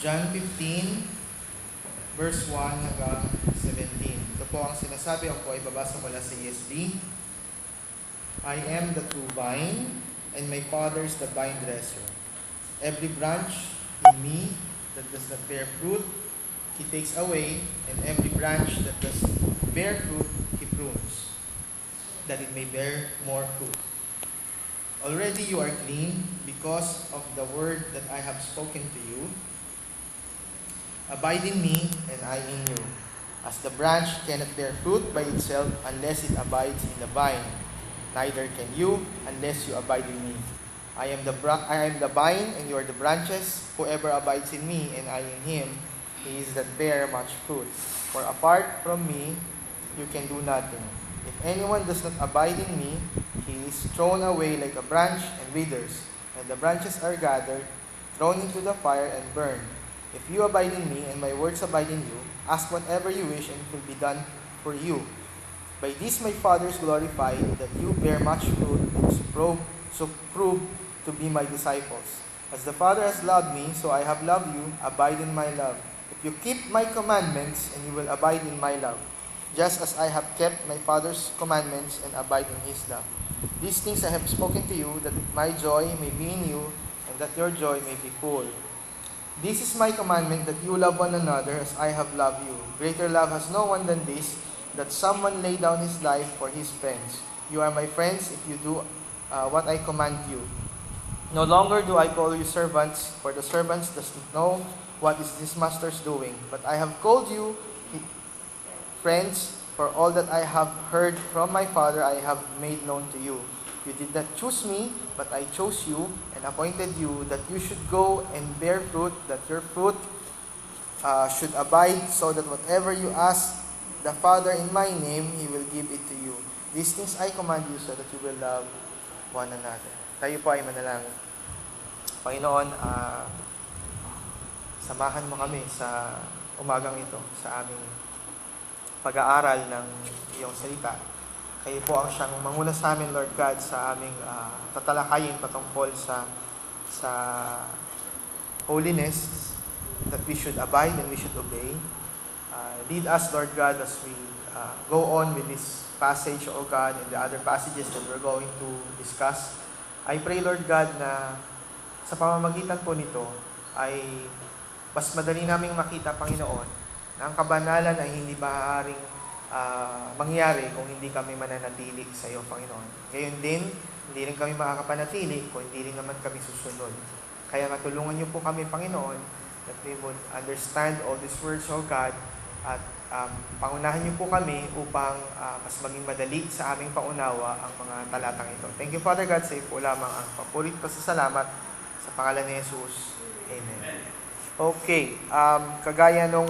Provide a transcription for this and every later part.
John 15, verse 1 hanggang 17. Ito po ang sinasabi, ako ay babasa mula sa ESV. I am the true vine, and my Father is the vine dresser. Every branch in me that does not bear fruit, He takes away, and every branch that does bear fruit, He prunes, that it may bear more fruit. Already you are clean because of the word that I have spoken to you. Abide in me, and I in you. As the branch cannot bear fruit by itself unless it abides in the vine, neither can you unless you abide in me. I am the vine, and you are the branches. Whoever abides in me, and I in him, he is that bear much fruit. For apart from me, you can do nothing. If anyone does not abide in me, he is thrown away like a branch and withers, and the branches are gathered, thrown into the fire, and burned. If you abide in me, and my words abide in you, ask whatever you wish, and it will be done for you. By this my Father is glorified, that you bear much fruit, and so prove to be my disciples. As the Father has loved me, so I have loved you. Abide in my love. If you keep my commandments, and you will abide in my love, just as I have kept my Father's commandments and abide in his love. These things I have spoken to you, that my joy may be in you, and that your joy may be full. This is my commandment, that you love one another as I have loved you. Greater love has no one than this, that someone lay down his life for his friends. You are my friends if you do what I command you. No longer do I call you servants, for the servants does not know what is his master's doing. But I have called you friends, for all that I have heard from my Father I have made known to you. You did not choose me, but I chose you and appointed you that you should go and bear fruit, that your fruit should abide, so that whatever you ask the Father in my name, He will give it to you. These things I command you, so that you will love one another. Tayo po ay manalangin. Panginoon, samahan mo kami sa umagang ito, sa aming pag-aaral ng iyong salita. Kayo po ang siyang manguna sa amin, Lord God, sa aming tatalakayin patungkol sa holiness, that we should abide and we should obey. Lead us, Lord God, as we go on with this passage, O God, and the other passages that we're going to discuss. I pray, Lord God, na sa pamamagitan po nito ay mas madali naming makita, Panginoon, na ang kabanalan ay hindi maaaring mangyari kung hindi kami mananatili sa iyo, Panginoon. Gayon din, hindi rin kami makakapanatili kung hindi rin naman kami susunod. Kaya matulungan niyo po kami, Panginoon, that we would understand all these words, O God, at pangunahan niyo po kami upang mas maging madali sa aming paunawa ang mga talatang ito. Thank you, Father God, sa iyo po lamang ang papurit pasasalamat sa pangalan ni Jesus. Amen. Okay, kagaya nung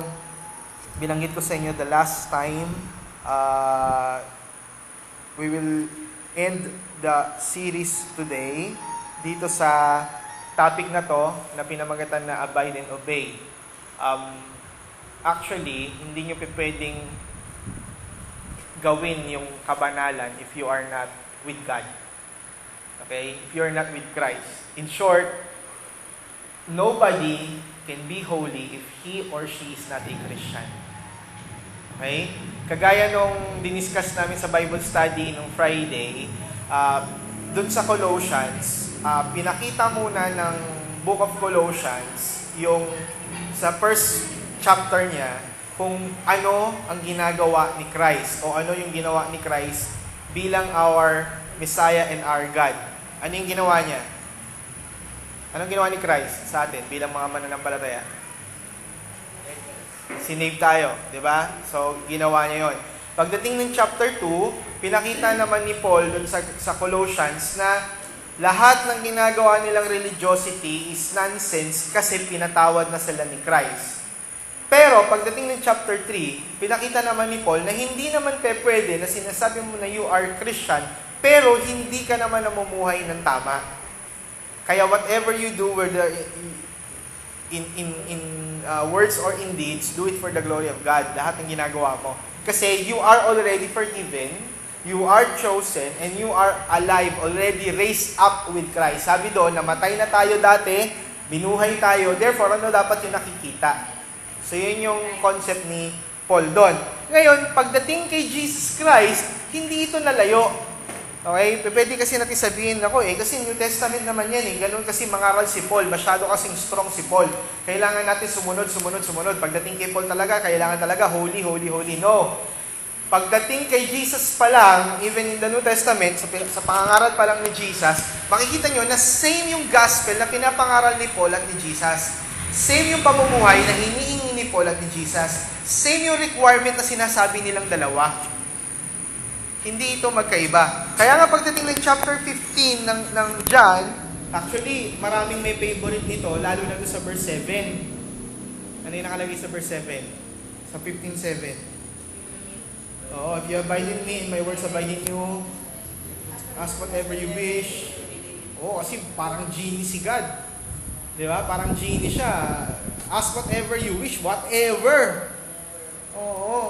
binanggit ko sa inyo the last time, we will end the series today dito sa topic na to na pinamagatan na Abide and Obey. Actually, hindi nyo pwedeng gawin yung kabanalan if you are not with God. Okay? If you are not with Christ. In short, nobody can be holy if he or she is not a Christian. Okay? Kagaya nung diniscuss namin sa Bible study nung Friday, dun sa Colossians, pinakita muna ng Book of Colossians, yung sa first chapter niya, kung ano ang ginagawa ni Christ, o ano yung ginawa ni Christ bilang our Messiah and our God. Ano yung ginawa niya? Anong ginawa ni Christ sa atin bilang mga mananampalataya? Sinave tayo, di ba? So, ginawa niya yon. Pagdating ng chapter 2, pinakita naman ni Paul dun sa Colossians na lahat ng ginagawa nilang religiosity is nonsense kasi pinatawad na sila ni Christ. Pero, pagdating ng chapter 3, pinakita naman ni Paul na hindi naman pwede na sinasabi mo na you are Christian, pero hindi ka naman namumuhay ng tama. Kaya whatever you do, whether in words or in deeds, do it for the glory of God. Lahat ng ginagawa mo. Kasi you are already forgiven, you are chosen, and you are alive, already raised up with Christ. Sabi doon, namatay na tayo dati, Binuhay tayo, therefore, ano dapat yung nakikita? So, yun yung concept ni Paul doon. Ngayon, pagdating kay Jesus Christ, hindi ito nalayo. Okay? Pwede kasi natin sabihin ako kasi New Testament naman yan Ganun kasi mangaral si Paul. Masyado kasing strong si Paul. Kailangan natin sumunod. Pagdating kay Paul talaga, kailangan talaga holy. No. Pagdating kay Jesus pa lang, even in the New Testament, sa pangangaral pa lang ni Jesus, makikita nyo na same yung gospel na pinapangaral ni Paul at ni Jesus. Same yung pamumuhay na hinihingi ni Paul at ni Jesus. Same yung requirement na sinasabi nilang dalawa. Hindi ito magkaiba. Kaya nga pagdating ng chapter 15 ng John, actually, maraming may favorite nito, lalo na doon sa verse 7. Ano yung nakalagay sa verse 7? Sa 15:7. If you abide in me and my words abide in you, ask whatever you wish. Kasi parang genie si God. Di ba? Parang genie siya. Ask whatever you wish, whatever.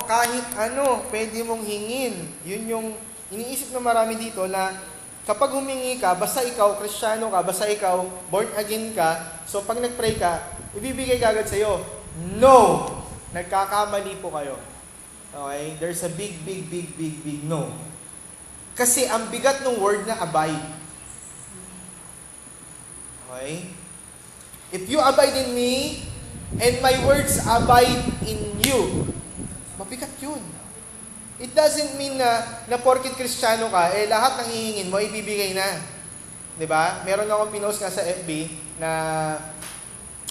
Kahit ano, pwede mong hingin. Yun yung iniisip na marami dito na kapag humingi ka, basta ikaw, Kristiyano ka, basta ikaw, born again ka, so pag nag-pray ka, ibibigay ka agad sa'yo. No! Nagkakamali po kayo. Okay? There's a big no. Kasi ang bigat ng word na abide. Okay? If you abide in me, and my words abide in you, mabigat yun. It doesn't mean na porkit Kristiyano ka, lahat ng hihingin mo, ibibigay na. Diba? Meron akong pinost nga sa FB na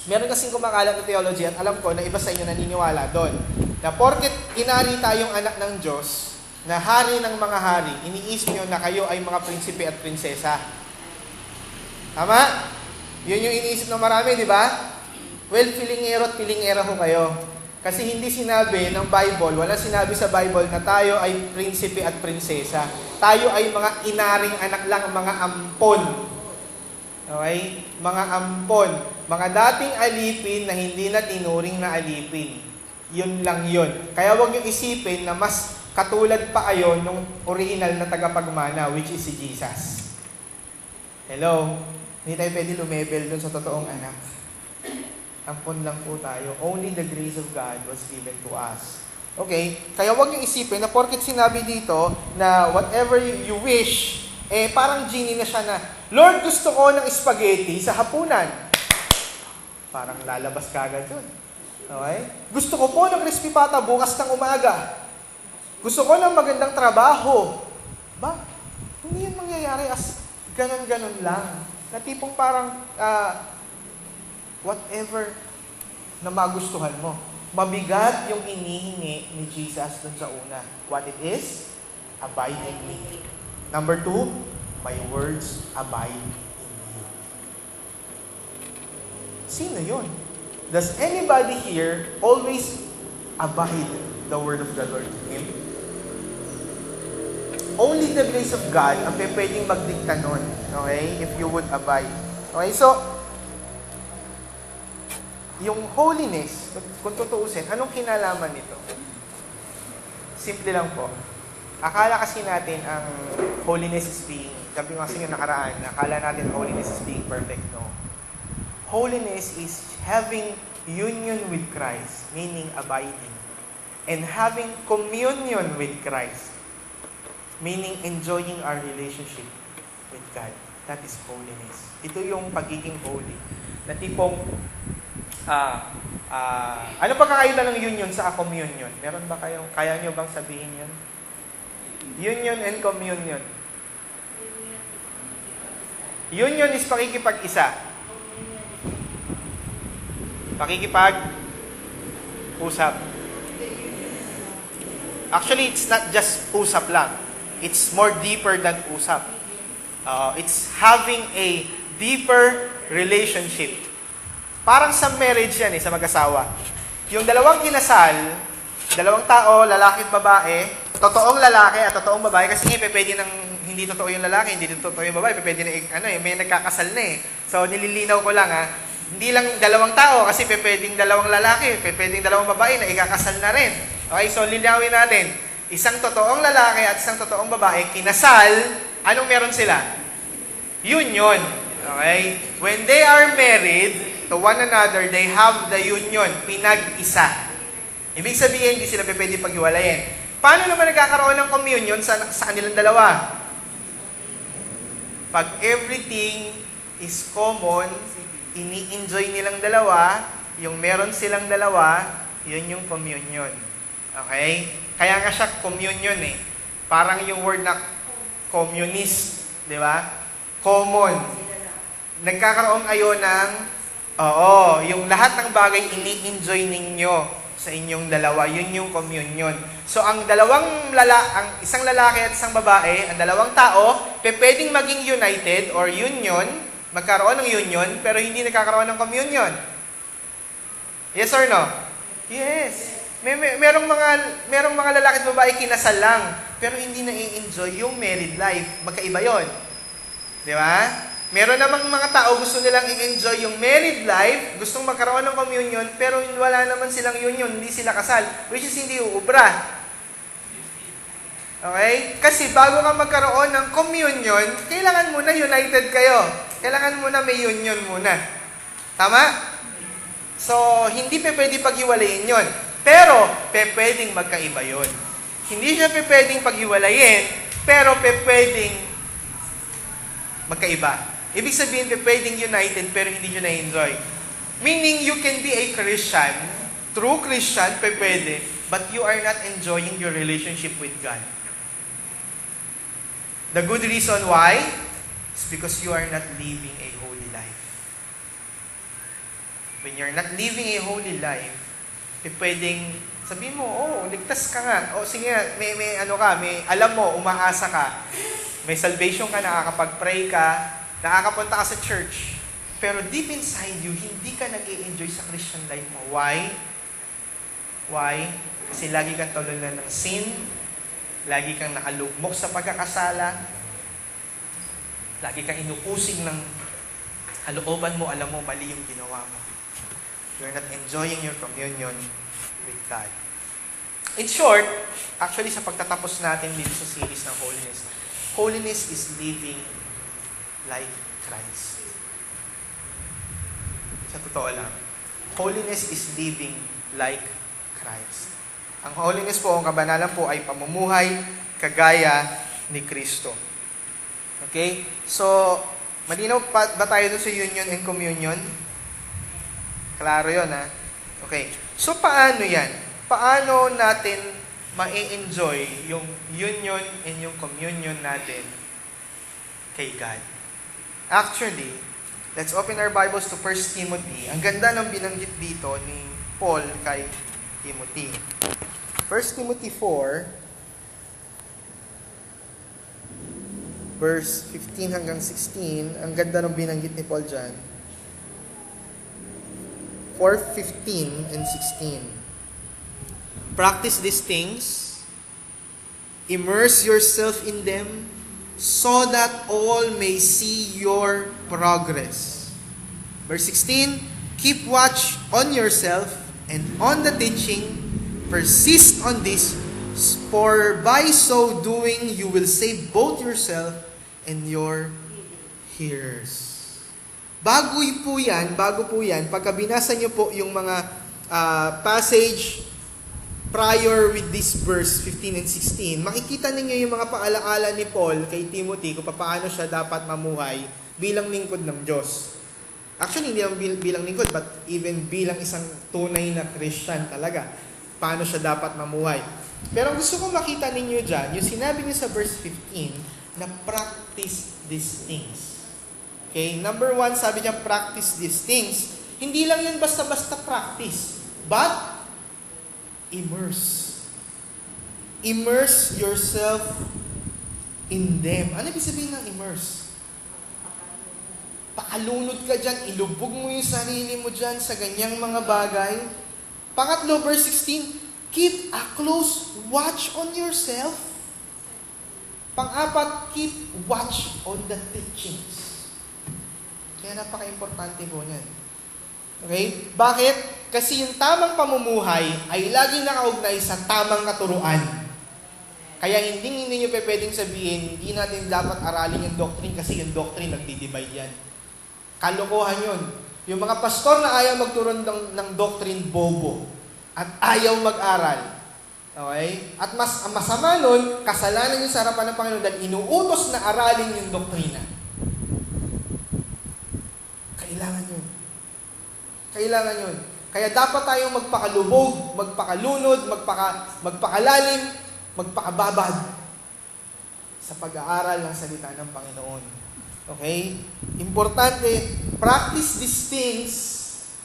meron kasing kumakalat na theology at alam ko na iba sa inyo naniniwala doon. Na porkit inari tayong anak ng Diyos, na hari ng mga hari, iniisip nyo na kayo ay mga prinsipe at prinsesa. Tama? Yun yung iniisip ng marami, di ba? Well, pilingero at pilingera ko kayo. Kasi hindi sinabi ng Bible, wala sinabi sa Bible na tayo ay prinsipe at prinsesa. Tayo ay mga inaring anak lang, mga ampon. Okay? Mga ampon. Mga dating alipin na hindi na tinuring na alipin. Yun lang yun. Kaya huwag nyo isipin na mas katulad pa kayo nung original na tagapagmana, which is si Jesus. Hello? Hindi tayo pwede lumebel dun sa totoong anak. Ampon lang po tayo. Only the grace of God was given to us. Okay? Kaya huwag nyo isipin na porket sinabi dito na whatever you wish, parang genie na siya na, Lord, gusto ko ng spaghetti sa hapunan. Parang lalabas ka agad yun. Okay? Gusto ko po ng crispy pata bukas ng umaga. Gusto ko ng magandang trabaho. Hindi yan mangyayari as ganon-ganon lang. Na tipong parang whatever na magustuhan mo. Mabigat yung inihingi ni Jesus dun sa una. What it is? Abide in me. Number 2, my words abide in you. Sino yun? Does anybody here always abide the word of the Lord in Him? Only the grace of God ang pwedeng magdikta nun. Okay? If you would abide. Okay? So, yung holiness, kung tutuusin, anong kinalaman nito? Simple lang po. Akala kasi natin ang holiness is being, sabi ko kasi yung nakaraan, akala natin holiness is being perfect. No. Holiness is having union with Christ, meaning abiding. And having communion with Christ, meaning enjoying our relationship with God. That is holiness. Ito yung pagiging holy. Na tipong, ano pa kakaiba ng union sa communion? Meron ba kayong, kaya nyo bang sabihin yun? Union and communion. Union is pakikipag-isa. Pakikipag-usap. Actually, it's not just usap lang. It's more deeper than usap. It's having a deeper relationship. Parang sa marriage yan sa mag-asawa. Yung dalawang kinasal, dalawang tao, lalaki at babae, totoong lalaki at totoong babae, kasi pwede nang hindi totoo yung lalaki, hindi totoo yung babae, pwede na, may nagkakasal na So, nililinaw ko lang hindi lang dalawang tao, kasi pwedeng dalawang lalaki, pwedeng dalawang babae na ikakasal na rin. Okay, so linawin natin. Isang totoong lalaki at isang totoong babae, kinasal, anong meron sila? Union. Okay? When they are married to one another, they have the union, pinag-isa. Ibig sabihin, hindi sila pwede paghiwalayin. Paano naman nagkakaroon ng communion sa kanilang dalawa? Pag everything is common, ini-enjoy nilang dalawa, yung meron silang dalawa, yun yung communion. Okay? Kaya nga siya communion eh. Parang yung word na communist, di ba? Common. Nagkakaroon kayo ng, yung lahat ng bagay ini-enjoy ninyo sa inyong dalawa, yun yung communion. So ang isang lalaki at isang babae, ang dalawang tao, pwedeng maging united or union, magkaroon ng union, pero hindi nagkakaroon ng communion. Yes or no? Yes. Merong mga lalaki at babae kinasal lang, pero hindi na-enjoy yung married life. Magkaiba yon. Di ba? Meron namang mga tao gusto nilang i-enjoy yung married life, gustong magkaroon ng communion, pero wala naman silang union, hindi sila kasal, which is hindi uubra. Okay? Kasi bago ka magkaroon ng communion, kailangan muna united kayo. Kailangan muna may union muna. Tama? So, hindi pwede paghiwalayin yon. Pero, pwedeng magkaiba yon. Hindi siya pwedeng paghiwalayin, pero pwedeng magkaiba. Ibig sabihin, pwedeng united, pero hindi nyo na-enjoy. Meaning, you can be a Christian, true Christian, pwede, but you are not enjoying your relationship with God. The good reason why is because you are not living a holy life. When you're not living a holy life, pwedeng sabihin mo, ligtas ka nga. Sige nga, may alam mo, umaasa ka. May salvation ka, nakakapag-pray ka, nakakapunta ka sa church. Pero deep inside you, hindi ka nag-i-enjoy sa Christian life mo. Why? Why? Kasi lagi kang tulunan ng sin, lagi kang nakalugmok sa pagkakasala, lagi kang inupusig ng kalooban mo, alam mo, mali yung ginawa mo. You're not enjoying your communion with God. In short, actually sa pagtatapos natin dito sa series ng holiness, holiness is living like Christ. Sa totoo lang, holiness is living like Christ. Ang holiness po, ang kabanalan po ay pamumuhay kagaya ni Kristo. Okay? So, malinaw ba tayo doon sa union and communion? Klaro yun, ha? Okay. So, paano yan? Paano natin ma-enjoy yung union and yung communion natin kay God? Actually, let's open our Bibles to 1 Timothy. Ang ganda ng binanggit dito ni Paul kay Timothy. 1 Timothy 4, verse 15 hanggang 16. Ang ganda ng binanggit ni Paul dyan. 4:15 and 16. Practice these things, immerse yourself in them, so that all may see your progress. Verse 16, keep watch on yourself and on the teaching, persist on this, for by so doing you will save both yourself and your hearers. Bago po yan, pagka binasa niyo po yung mga passage prior with this verse 15 and 16, makikita ninyo yung mga paalaala ni Paul kay Timothy kung paano siya dapat mamuhay bilang lingkod ng Diyos. Actually, hindi lang bilang lingkod, but even bilang isang tunay na Christian talaga. Paano siya dapat mamuhay. Pero ang gusto kong makita ninyo dyan, yung sinabi niyo sa verse 15, na practice these things. Okay, number 1, sabi niya, practice these things. Hindi lang yun basta-basta practice, but immerse. Immerse yourself in them. Ano ibig sabihin ng immerse? Pakalunod ka dyan, ilubog mo yung sarili mo dyan sa ganyang mga bagay. Pangatlo, verse 16, keep a close watch on yourself. Pang-apat, keep watch on the teachings. Kaya napaka-importante po niyan. Okay? Bakit? Kasi yung tamang pamumuhay ay laging nakaugnay sa tamang katuruan. Kaya hindi nyo pwedeng sabihin, hindi natin dapat aralin yung doctrine kasi yung doctrine nagdi-divide yan. Kalokohan yun. Yung mga pastor na ayaw magturo ng doctrine, bobo. At ayaw mag-aral. Okay? At mas ang masama nun, kasalanan yung sa harapan ng Panginoon dahil inuutos na aralin yung doktrina. Kailangan yun. Kailangan yun. Kaya dapat tayong magpakalubog, magpakalunod, magpakalalim, magpakababad sa pag-aaral ng salita ng Panginoon. Okay? Importante, practice these things.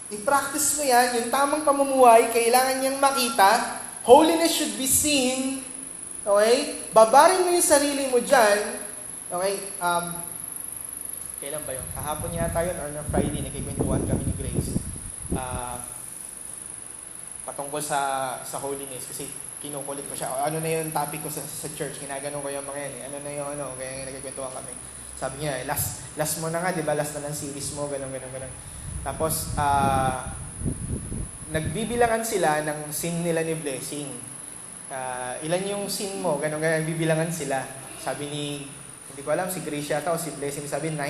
I-practice mo yan, yung tamang pamumuhay, kailangan niyang makita. Holiness should be seen. Okay? Babarin mo yung sarili mo dyan. Okay? Kailan ba yun? Kahapon yata yun or na Friday, nagkikwentuhan kami ni Grace. Patungkol sa holiness. Kasi kinukulit ko siya. Ano na yung topic ko sa church? Ginaganon ko yung mga yan. Ano na yung kaya nagkikwentuhan kami. Sabi niya, last mo na nga, di ba? Last na ng series mo, ganun. Tapos, nagbibilangan sila ng sin nila ni Blessing. Ilan yung sin mo, ganun, nagbibilangan sila. Sabi ni, hindi ko alam, si Grace yata o si Blessing, sabi 9.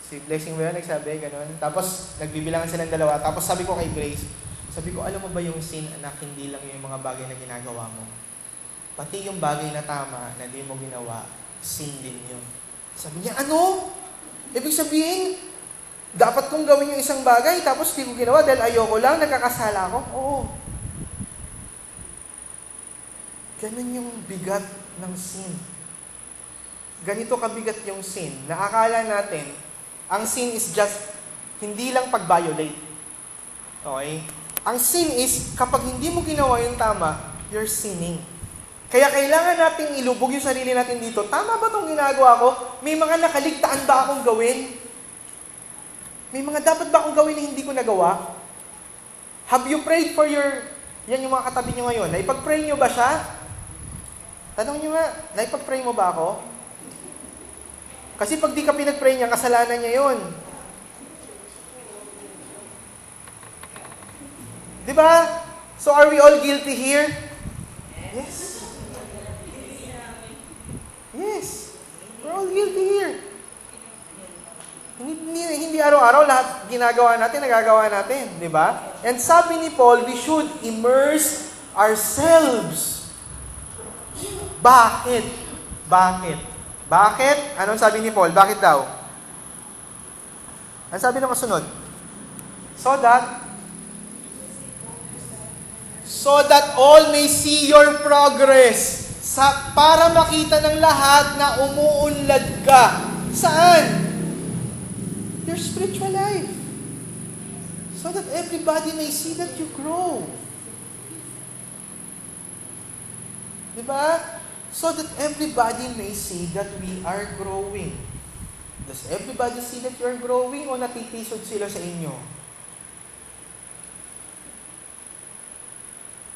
Si Blessing ba yun, nagsabi, ganun. Tapos, nagbibilangan silang dalawa. Tapos sabi ko kay Grace, sabi ko, alam mo ba yung sin, anak, hindi lang yung mga bagay na ginagawa mo. Pati yung bagay na tama na di mo ginawa, sin din yun. Sabi niya, ano? Ibig sabihin, dapat kong gawin yung isang bagay, tapos di ko ginawa dahil ayoko lang, nagkakasala ako? Oo. Ganun yung bigat ng sin. Ganito kabigat yung sin. Naakala natin, ang sin is just, hindi lang pag-violate. Okay? Ang sin is, kapag hindi mo ginawa yung tama, you're sinning. Kaya kailangan nating ilubog yung sarili natin dito. Tama ba itong ginagawa ko? May mga nakaligtaan ba akong gawin? May mga dapat ba akong gawin na hindi ko nagawa? Have you prayed for yan yung mga katabi nyo ngayon. Naipag-pray nyo ba siya? Tanong nyo nga, naipag-pray mo ba ako? Kasi pag di ka pinag-pray niya, kasalanan niya yun. Di ba? So are we all guilty here? Yes. Yes. We're all guilty here. Hindi araw-araw lahat ginagawa natin, nagagawa natin. Di ba? And sabi ni Paul, we should immerse ourselves. Bakit? Bakit? Anong sabi ni Paul? Bakit daw? Ano sabi ng kasunod? So that all may see your progress. Para makita ng lahat na umuunlad ka. Saan? Your spiritual life. So that everybody may see that you grow. Diba? So that everybody may see that we are growing. Does everybody see that you are growing o natitisod sila sa inyo?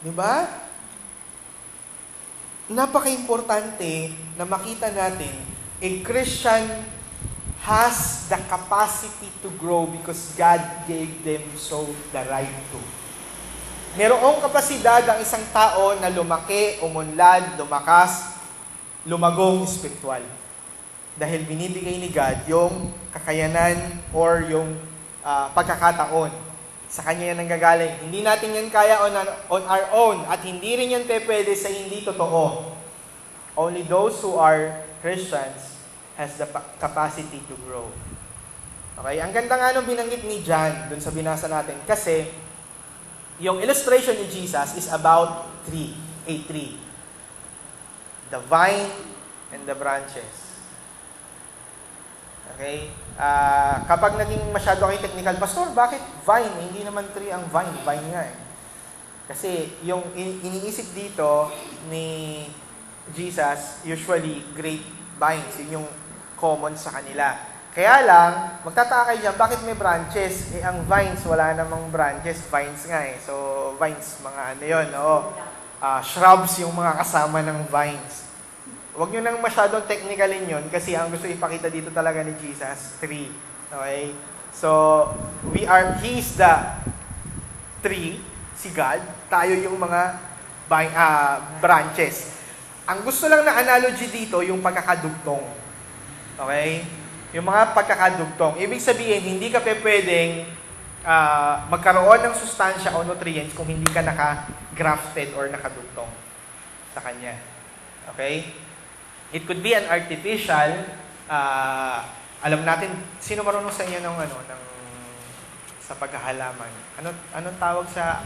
Diba? Napaka-importante na makita natin a Christian has the capacity to grow because God gave them so the right to. Merong kapasidad ang isang tao na lumaki, umunlad, lumakas, lumagong espiritual. Dahil binibigay ni God yung kakayanan or yung pagkakataon. Sa Kanya yan nanggagaling. Hindi natin yan kaya on our own at hindi rin yan pwede sa hindi totoo. Only those who are Christians has the capacity to grow. Okay? Ang ganda nga nung binanggit ni John dun sa binasa natin kasi yung illustration ni Jesus is about a tree. The vine and the branches. Okay? Kapag naging masyado kayo technical, Pastor, bakit vine? Hindi naman tree ang vine. Vine nga eh. Kasi yung iniisip dito ni Jesus, usually great vines. Yun yung common sa kanila. Kaya lang, magtataka kayo dyan, bakit may branches? Eh, ang vines, wala namang branches. Vines nga eh. So, vines, mga ano yun, shrubs yung mga kasama ng vines. Huwag nyo nang masyadong technicalin yun kasi ang gusto ipakita dito talaga ni Jesus, tree. Okay? So, He is the tree, si God. Tayo yung mga branches. Ang gusto lang na analogy dito, yung pagkakadugtong. Okay? Yung mga pagkakadugtong. Ibig sabihin, hindi ka pwedeng magkaroon ng sustansya o nutrients kung hindi ka naka-grafted or nakadugtong sa kanya. Okay? It could be an artificial, alam natin, sino marunong sa inyo ng sa paghahalaman? Anong tawag sa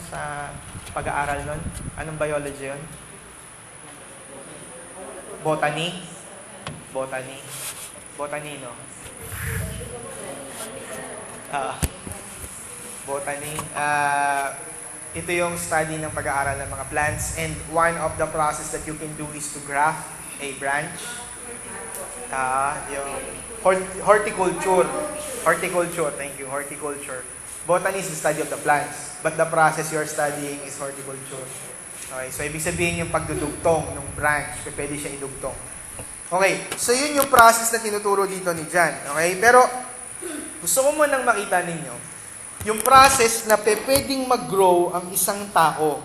sa pag-aaral nun? Anong biology 'yon? Botany? Botany, no? Botany. Ito yung study ng pag-aaral ng mga plants, and one of the process that you can do is to graft a branch. Yung horticulture. Thank you. Horticulture. Botany is the study of the plants, but the process you're studying is horticulture. Okay, so ibig sabihin yung pagdudugtong ng branch, pwede siya idugtong. Okay, so yun yung process na tinuturo dito ni John. Okay, pero gusto ko munang makita ninyo yung process na pwedeng mag-grow ang isang tao.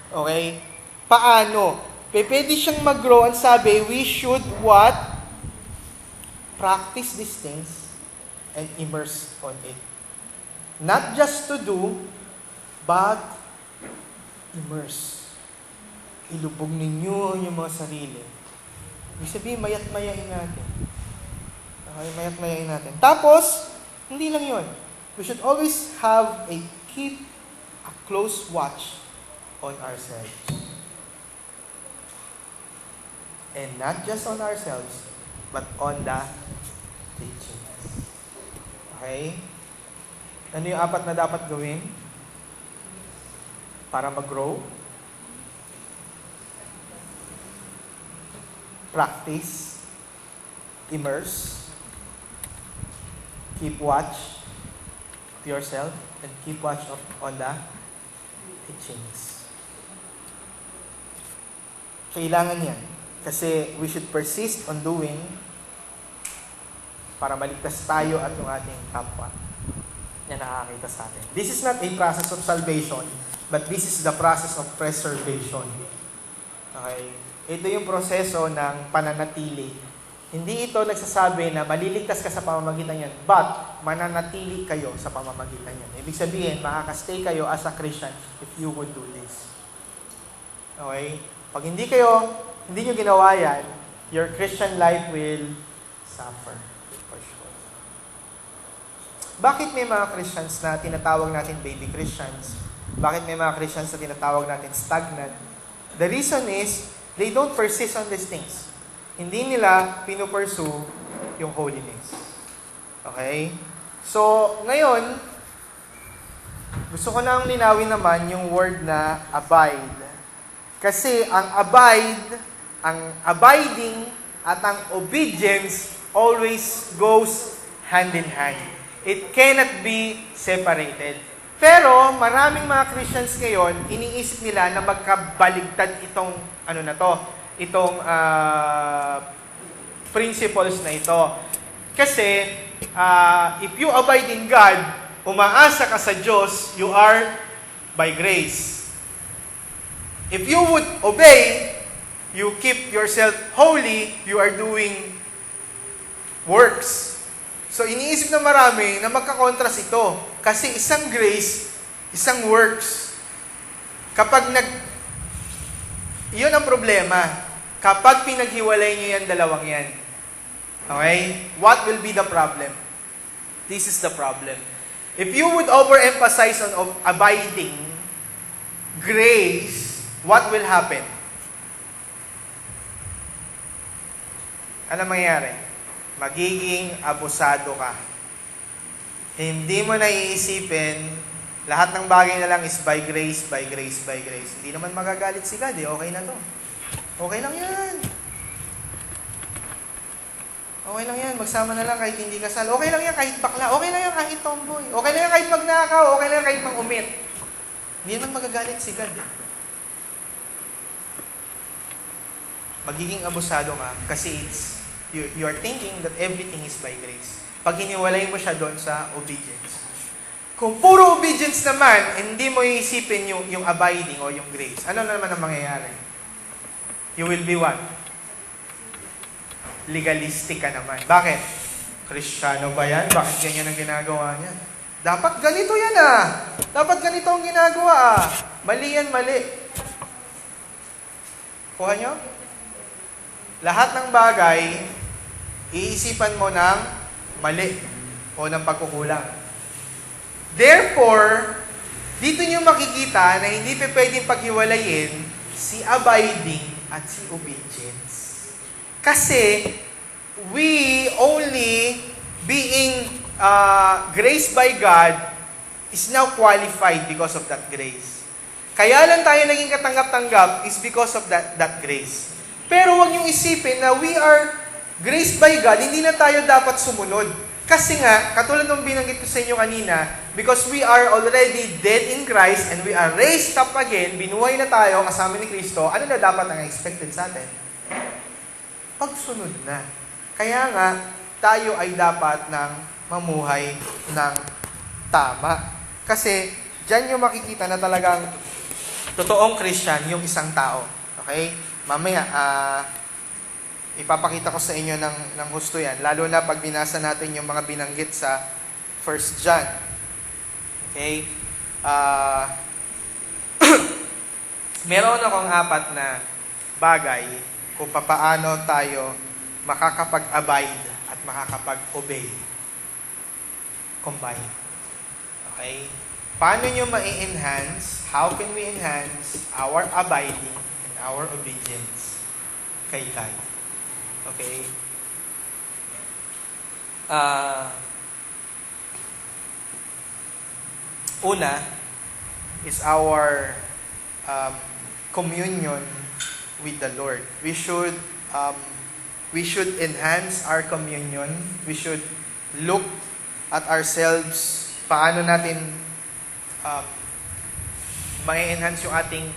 Okay? Paano? Pwede siyang mag-grow. Ang sabi, we should what? Practice these things and immerse on it. Not just to do, but immerse. Ilubog ninyo yung mga sarili. Ibig sabihin, mayat-mayain natin. Okay, mayat-mayain natin. Tapos, hindi lang yun. We should always have keep a close watch on ourselves. And not just on ourselves, but on the teachings. Okay? Ano yung 4 na dapat gawin para mag-grow? Practice, immerse, keep watch of yourself, and keep watch on the teachings. Kailangan yan. Kasi we should persist on doing para maligtas tayo at yung ating kapwa na nakakita sa atin. This is not a process of salvation, but this is the process of preservation. Okay? Ito yung proseso ng pananatili. Hindi ito nagsasabi na maliligtas ka sa pamamagitan yan, but mananatili kayo sa pamamagitan yan. Ibig sabihin, makakastay kayo as a Christian if you would do this. Okay? Pag hindi nyo ginawa yan, your Christian life will suffer. For sure. Bakit may mga Christians na tinatawag natin baby Christians? Bakit may mga Christians na tinatawag natin stagnant? The reason is, they don't persist on these things. Hindi nila pinupursue yung holiness. Okay? So, ngayon, gusto ko nang linawin naman yung word na abide. Kasi ang abide, ang abiding, at ang obedience always goes hand in hand. It cannot be separated. Pero maraming mga Christians ngayon, iniisip nila na magkabaligtad itong itong principles na ito. Kasi if you abide in God, umaasa ka sa Diyos, you are by grace. If you would obey, you keep yourself holy, you are doing works. So iniisip na marami na magkakontras ito. Kasi isang grace, isang works. Yun ang problema. Kapag pinaghiwalay nyo yan, dalawang yan. Okay? What will be the problem? This is the problem. If you would overemphasize on abiding grace, what will happen? Ano mangyayari? Magiging abusado ka. Hindi mo na iisipin, lahat ng bagay na lang is by grace, by grace, by grace. Hindi naman magagalit si God, okay na to. Okay lang yan. Okay lang yan, magsama na lang kahit hindi kasal. Okay lang yan kahit bakla. Okay lang yan kahit tomboy. Okay lang yan kahit magnakaw. Okay lang yan kahit mang-umit. Hindi naman magagalit si God. Magiging abusado ka kasi you are thinking that everything is by grace. Pag hiniwalay mo siya doon sa obedience. Kung puro obedience naman, hindi mo iisipin yung abiding o yung grace. Ano naman ang mangyayari? You will be what? Legalistic ka naman. Bakit? Kristiyano ba yan? Bakit ganyan ang ginagawa niya? Dapat ganito yan ah. Dapat ganito ang ginagawa ah. Mali yan, mali. Kuha nyo? Lahat ng bagay, iisipan mo ng mali o ng pagkukulang. Therefore, dito nyo makikita na hindi pa pwedeng paghiwalayin si abiding at si obedience. Kasi, we only being graced by God is now qualified because of that grace. Kaya lang tayo naging katanggap-tanggap is because of that grace. Pero huwag niyong isipin na we are graced by God, hindi na tayo dapat sumunod. Kasi nga, katulad ng binanggit ko sa inyo kanina, because we are already dead in Christ and we are raised up again, binuhay na tayo kasama ni Kristo, ano na dapat ang expected sa atin? Pagsunod na. Kaya nga, tayo ay dapat ng mamuhay ng tama. Kasi, dyan yung makikita na talagang totoong Christian yung isang tao. Okay? Mamaya, ipapakita ko sa inyo ng husto yan. Lalo na pag binasa natin yung mga binanggit sa 1 John. Okay? Meron akong 4 na bagay kung paano tayo makakapag-abide at makakapag-obey. Combine. Okay? Paano nyo ma-enhance? How can we enhance our abiding and our obedience kay God? Okay? Una is our communion with the Lord. We should enhance our communion. We should look at ourselves. Paano natin ma-enhance yung ating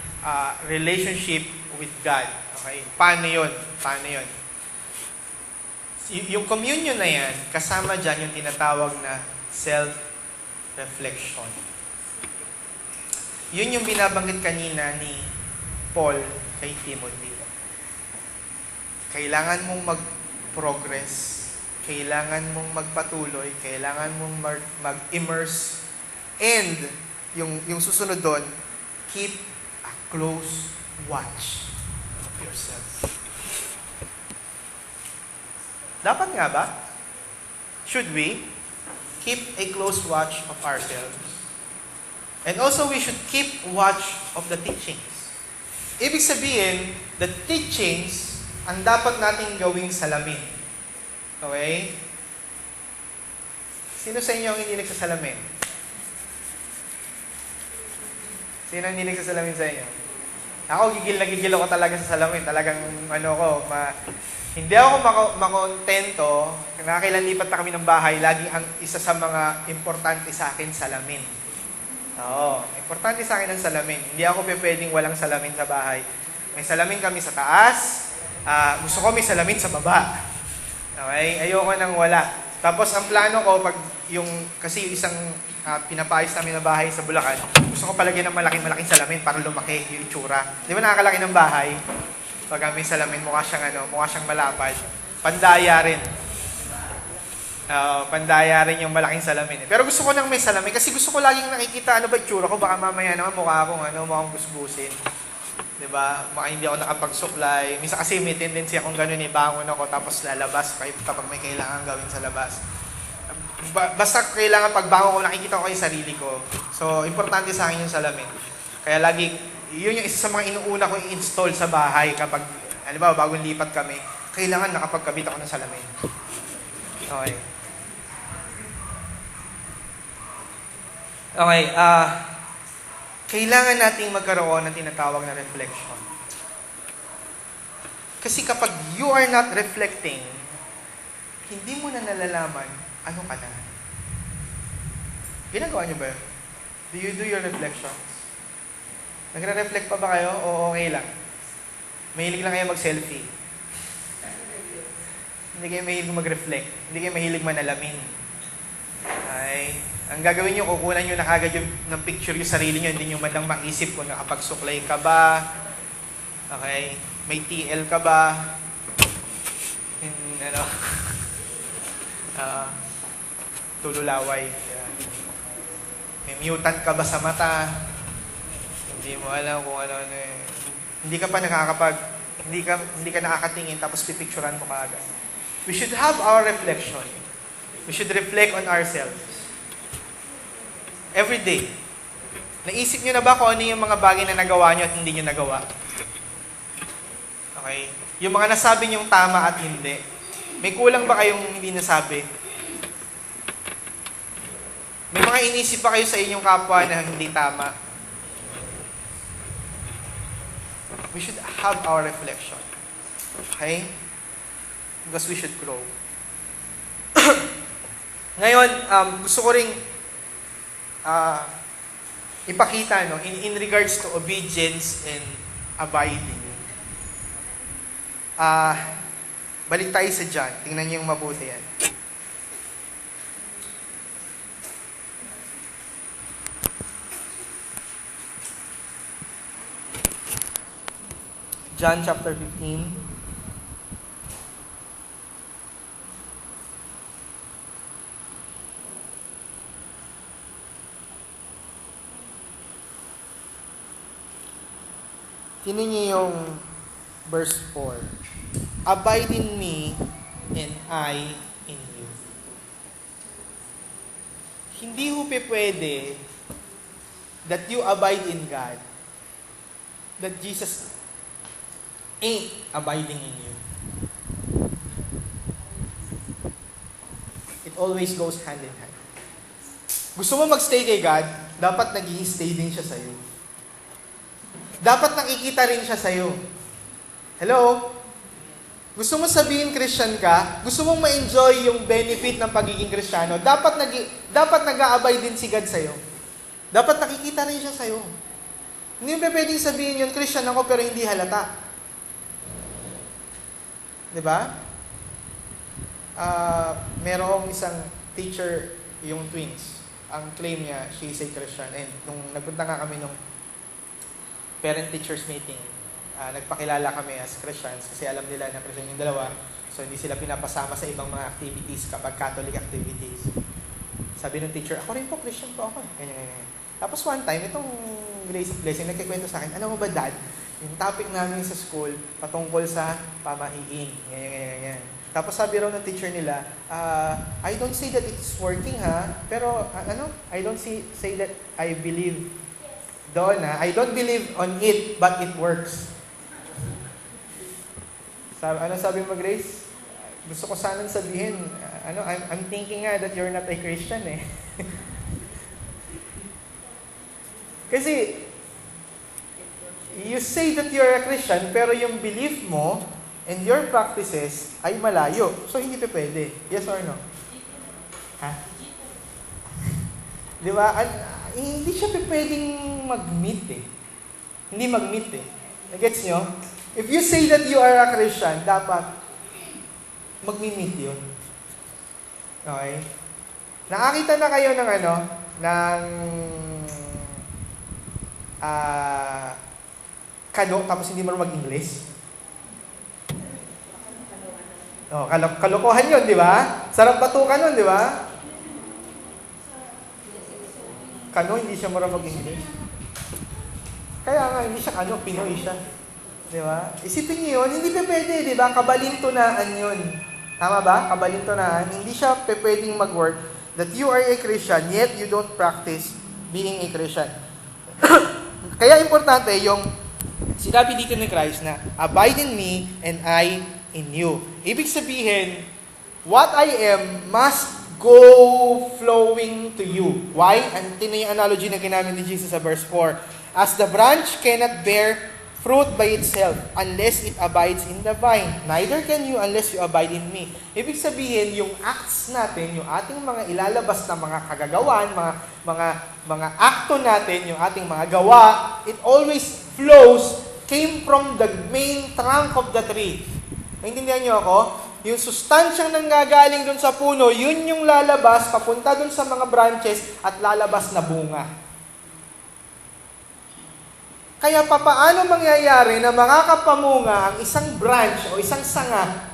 relationship with God. Okay? Paano yun? Yung communion na yan, kasama dyan yung tinatawag na self-reflection. Yun yung binabanggit kanina ni Paul kay Timothy. Kailangan mong mag-progress, kailangan mong magpatuloy, kailangan mong mag-immerse, and yung susunod doon, keep a close watch of yourself. Dapat nga ba? Should we keep a close watch of ourselves? And also, we should keep watch of the teachings. Ibig sabihin, the teachings ang dapat nating gawing salamin. Okay? Sino sa inyo ang hindi nagsasalamin? Sino ang hindi nagsasalamin sa inyo? Ako, gigil ako talaga sa salamin. Talagang, hindi ako makontento. Nakakailan lipat na kami ng bahay, lagi ang isa sa mga importante sa akin, salamin. Oo, importante sa akin ang salamin. Hindi ako pwedeng walang salamin sa bahay. May salamin kami sa taas. Gusto ko may salamin sa baba. Okay? Ayoko nang wala. Tapos ang plano ko, kasi yung isang pinapayos namin na bahay sa Bulacan, gusto ko palagyan ng malaking salamin para lumaki yung itsura. Di ba nakakalaki ng bahay? Pag may salamin, mukha siyang malapad. Pandaya rin. Pandaya rin yung malaking salamin. Pero gusto ko nang may salamin kasi gusto ko laging nakikita ano ba itsura ko. Baka mamaya naman mukha akong mukhang busbusin. Diba? Baka hindi ako nakapagsuklay. Minsan kasi may tendency akong ganun bangon ako tapos lalabas kapag may kailangan gawin sa labas. Basta kailangan pagbangon ko, nakikita ko yung sarili ko. So, importante sa akin yung salamin. Kaya lagi, yun yung isa sa mga inuuna ko i-install sa bahay kapag, bagong lipat kami, kailangan nakapagkabit ako ng salamin. Okay. Okay, kailangan nating magkaroon ng tinatawag na reflection. Kasi kapag you are not reflecting, hindi mo na nalalaman ano ka na. Ginagawa niyo ba yun? Do you do your reflections? Nagre-reflect pa ba kayo o okay lang? Mahilig lang kayo mag-selfie? Hindi kayo mahilig mag-reflect? Hindi kayo mahilig manalamin? Ay, ang gagawin nyo, kukunan nyo na kagad ng picture yung sarili nyo, hindi nyo mandang maisip kung nakapagsuklay ka ba, okay, may TL ka ba, Ah, tululaway. Yan. May mutant ka ba sa mata? Hindi mo alam kung ano eh. Hindi ka pa hindi ka nakakatingin tapos pipicturean mo kaagad. We should have our reflection. We should reflect on ourselves. Every day. Naisip nyo na ba kung ano yung mga bagay na nagawa nyo at hindi nyo nagawa? Okay? Yung mga nasabi nyong tama at hindi. May kulang ba kayong hindi nasabi? May mga inisip ba kayo sa inyong kapwa na hindi tama? We should have our reflection. Okay? Because we should grow. Ngayon, gusto ko ring ipakita in regards to obedience and abiding. Balik tayo sa John. Tingnan niyo yung mabuti yan. John chapter 15. Tingnan niyo yung verse 4. Abide in me and I in you. Hindi ho pwede that you abide in God, that Jesus ain't abiding in you. It always goes hand in hand. Gusto mo magstay kay God, dapat nag-i-stay din siya sa'yo. Dapat nakikita rin siya sa'yo. Hello? Gusto mo sabihin Christian ka, gusto mong ma-enjoy yung benefit ng pagiging Kristiyano, dapat nag-a-abide din si God sa'yo. Dapat nakikita rin siya sa'yo. Hindi mo pwedeng sabihin yun, Christian ako pero hindi halata. Diba? Merong isang teacher, yung twins. Ang claim niya, she's a Christian. And nung nagpunta nga kami nung parent-teachers meeting, nagpakilala kami as Christians kasi alam nila na Christian yung dalawa. So, hindi sila pinapasama sa ibang mga activities kapag Catholic activities. Sabi ng teacher, ako rin po, Christian po ako. Ganyan. Tapos one time, itong Grace of Blessing, nagkikwento sa akin, ano mo ba dad? Yung topic namin sa school, patungkol sa pamahiin. Ganyan. Tapos sabi raw ng teacher nila, I don't say that it's working pero I don't say that I believe doon I don't believe on it, but it works. Sabi mo, Grace? Gusto ko sanang sabihin, I'm thinking that you're not a Christian eh. Kasi, you say that you're a Christian, pero yung belief mo and your practices ay malayo. So, hindi pa pwede. Yes or no? Di ba? Hindi siya pwedeng mag-meet eh. Hindi mag-meet eh. Gets nyo? If you say that you are a Christian, dapat mag-meet yun. Okay? Nakakita na kayo ng kano, tapos hindi mo mag-English? Kalokohan yun, di ba? Sarap batukan yun, di ba? Kano, hindi siya marunong mag-English. Kaya nga, hindi siya kano, Pinoy siya. Di ba? Isipin niyo yun, hindi pa pwede, di ba? Kabalintunaan yun. Tama ba? Kabalintunaan. Hindi siya pwedeng mag-work that you are a Christian, yet you don't practice being a Christian. Kaya importante yung sinabi dito ni Christ na, abide in me and I in you. Ibig sabihin, what I am must go flowing to you. Why? And ito na yung analogy na ginamit ni Jesus sa verse 4. As the branch cannot bear fruit by itself unless it abides in the vine, neither can you unless you abide in me. Ibig sabihin, yung acts natin, yung ating mga ilalabas na mga kagagawan, mga akto natin, yung ating mga gawa, it always flows, came from the main trunk of the tree. Naintindihan niyo ako? Yung sustansyang nanggagaling dun sa puno, yun yung lalabas, papunta dun sa mga branches at lalabas na bunga. Kaya papaano mangyayari na makakapamunga ang isang branch o isang sanga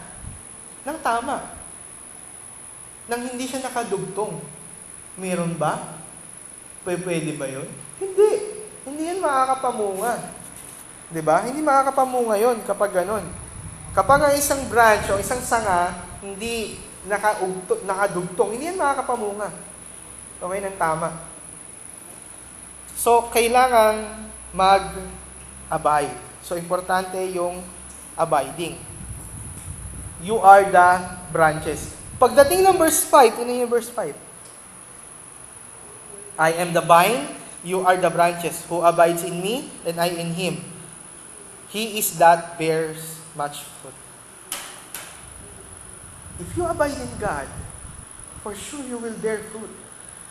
ng tama? nang hindi siya nakadugtong. Meron ba? Pwede ba yun? Hindi. Hindi yan makakapamunga. 'Di ba? Hindi makakapamunga yun kapag ganon. Kapag ang isang branch o isang sanga hindi nakadugtong, hindi yan makakapamunga. Okay, ng tama. So, kailangan mag-abide. So, importante yung abiding. You are the branches. Pagdating ng verse 5, ano yung verse 5? I am the vine, you are the branches. Who abides in me, and I in him. He is that bears much fruit. If you abide in God, for sure you will bear fruit.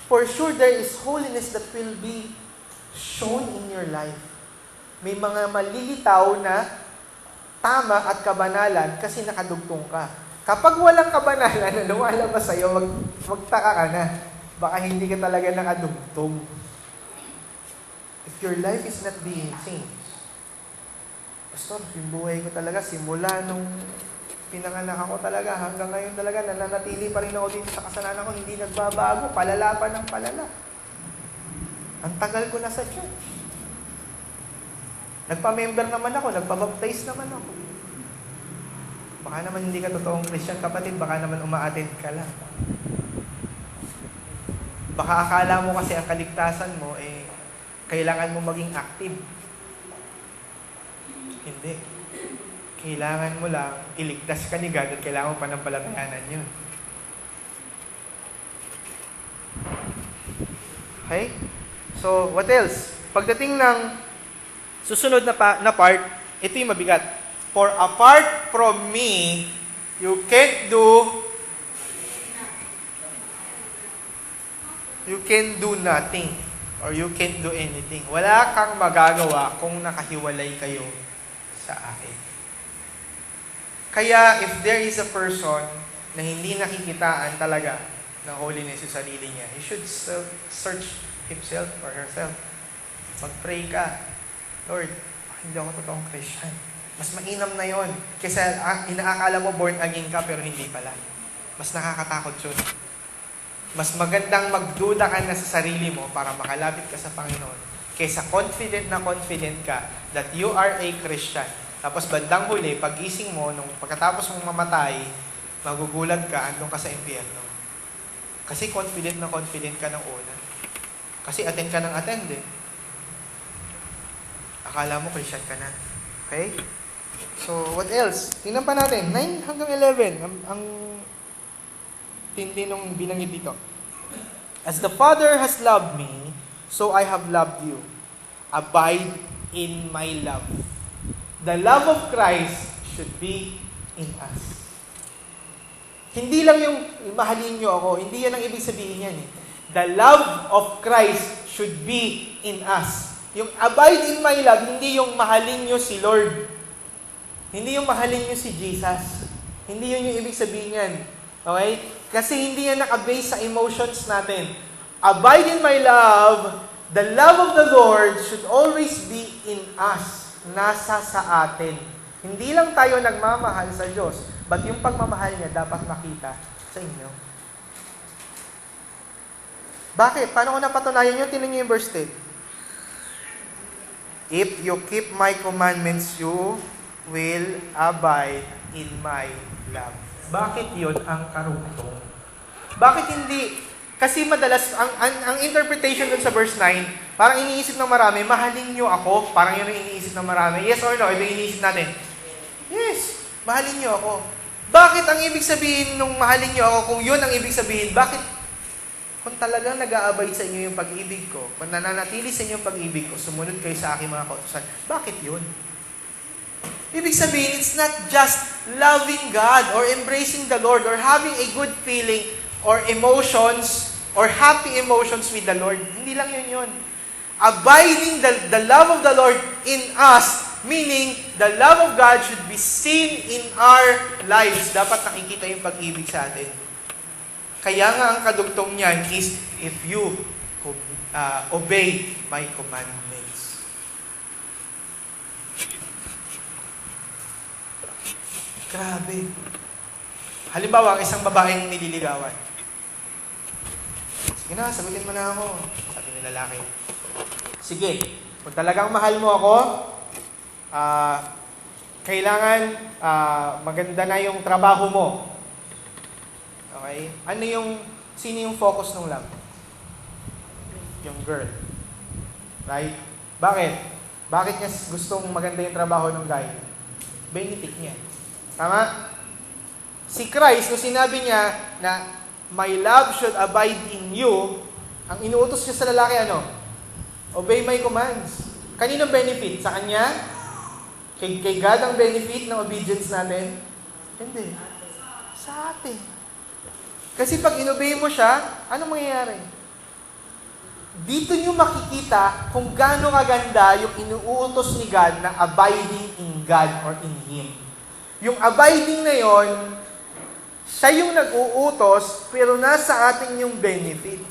For sure there is holiness that will be shown in your life. May mga malilitaw na tama at kabanalan kasi nakadugtong ka. Kapag walang kabanalan na lumalabas sa'yo, magtaka ka na. Baka hindi ka talaga nakadugtong. If your life is not being changed, Pastor, yung buhay ko talaga, simula nung pinanganak ako talaga, hanggang ngayon talaga, nananatili pa rin ako dito sa kasalanan ko, hindi nagbabago, palala pa ng palala. Ang tagal ko na sa church. Nagpa-member naman ako, nagpa-baptize naman ako. Baka naman hindi ka totoong Christian, kapatid, baka naman uma-attend ka lang. Baka akala mo kasi ang kaligtasan mo, kailangan mo maging active. Hindi. Kailangan mo lang iligtas ka ni God at kailangan mo panampalatayanan yun. Okay? So, what else? Pagdating ng susunod na part, ito yung mabigat. For apart from me, you can't do nothing. Or you can't do anything. Wala kang magagawa kung nakahiwalay kayo sa akin. Kaya, if there is a person na hindi nakikitaan talaga ng holiness sa sarili niya, he should search himself or herself. Mag-pray ka. Lord, hindi ako totoong Christian. Mas mainam na yon kaysa inaakala mo born again ka pero hindi pala. Mas nakakatakot yun. Mas magandang magduda ka na sa sarili mo para makalapit ka sa Panginoon kaysa confident ka that you are a Christian. Tapos bandang huli, pagising mo, nung pagkatapos mong mamatay, magugulat ka, andun ka sa impyerno. Kasi confident ka ng una. Kasi attend ka ng attend eh. Akala mo Christian ka na. Okay? So, what else? Tingnan pa natin. 9 hanggang 11. Ang tindi nung binanggit dito. As the Father has loved me, so I have loved you. Abide in my love. The love of Christ should be in us. Hindi lang yung mahalin nyo ako, hindi yan ang ibig sabihin yan eh. The love of Christ should be in us. Yung abide in my love, hindi yung mahalin nyo si Lord. Hindi yung mahalin nyo si Jesus. Hindi yun yung ibig sabihin yan. Okay? Kasi hindi yan naka-base sa emotions natin. Abide in my love, the love of the Lord should always be in us. Nasa sa atin. Hindi lang tayo nagmamahal sa Diyos, but yung pagmamahal niya dapat makita sa inyo. Bakit? Paano ko napatunayan yun? Tingnan niyo yung verse 10. If you keep my commandments, you will abide in my love. Bakit yun ang karugtong? Bakit hindi? Kasi madalas, ang interpretation dun sa verse 9, parang iniisip ng marami, mahalin nyo ako. Parang yun ang iniisip ng marami. Yes or no? Ito yung iniisip natin. Yes, mahalin nyo ako. Bakit ang ibig sabihin nung mahalin nyo ako, kung yun ang ibig sabihin, bakit kung talagang nag-aabay sa inyo yung pag-ibig ko, kung nananatili sa inyo yung pag-ibig ko, sumunod kayo sa aking mga kautusan, bakit yun? Ibig sabihin, it's not just loving God or embracing the Lord or having a good feeling or emotions or happy emotions with the Lord. Hindi lang yun. Abiding the love of the Lord in us, meaning the love of God should be seen in our lives. Dapat nakikita yung pag-ibig sa atin. Kaya nga ang kadugtong niyan is if you obey my commandments. Grabe. Halimbawa, ang isang babaeng nililigawan. Sige na, sagutin mo na ako. Sabi ng lalaki. Sige, kung talagang mahal mo ako, kailangan maganda na yung trabaho mo. Okay? Sino yung focus ng love? Yung girl. Right? Bakit? Bakit niya gustong maganda yung trabaho ng guy? Benefit niya. Tama? Si Christ, kung sinabi niya na my love should abide in you, ang inuutos niya sa lalaki obey my commands. Kaninong benefit? Sa kanya? Kay God ang benefit ng obedience natin? Hindi. Sa atin. Kasi pag inobey mo siya, anong mangyayari? Dito nyo makikita kung gaano kaganda yung inuutos ni God na abiding in God or in Him. Yung abiding na yon, siya yung nag-uutos, pero nasa atin yung benefit.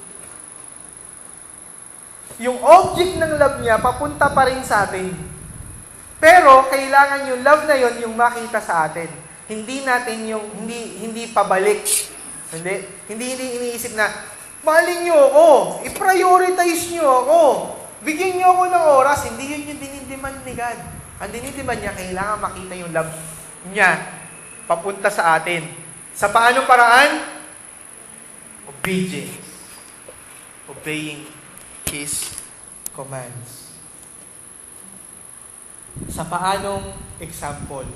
Yung object ng love niya, papunta pa rin sa atin. Pero, kailangan yung love na yon yung makita sa atin. Hindi natin hindi pabalik. Hindi iniisip na, mahalin niyo ako, i-prioritize niyo ako, bigyan niyo ako ng oras. Hindi yun yung dinidiman ni God. Ang dinidiman niya, kailangan makita yung love niya papunta sa atin. Sa paanong paraan? Obedience. Obeying His commands. Sa paanong example?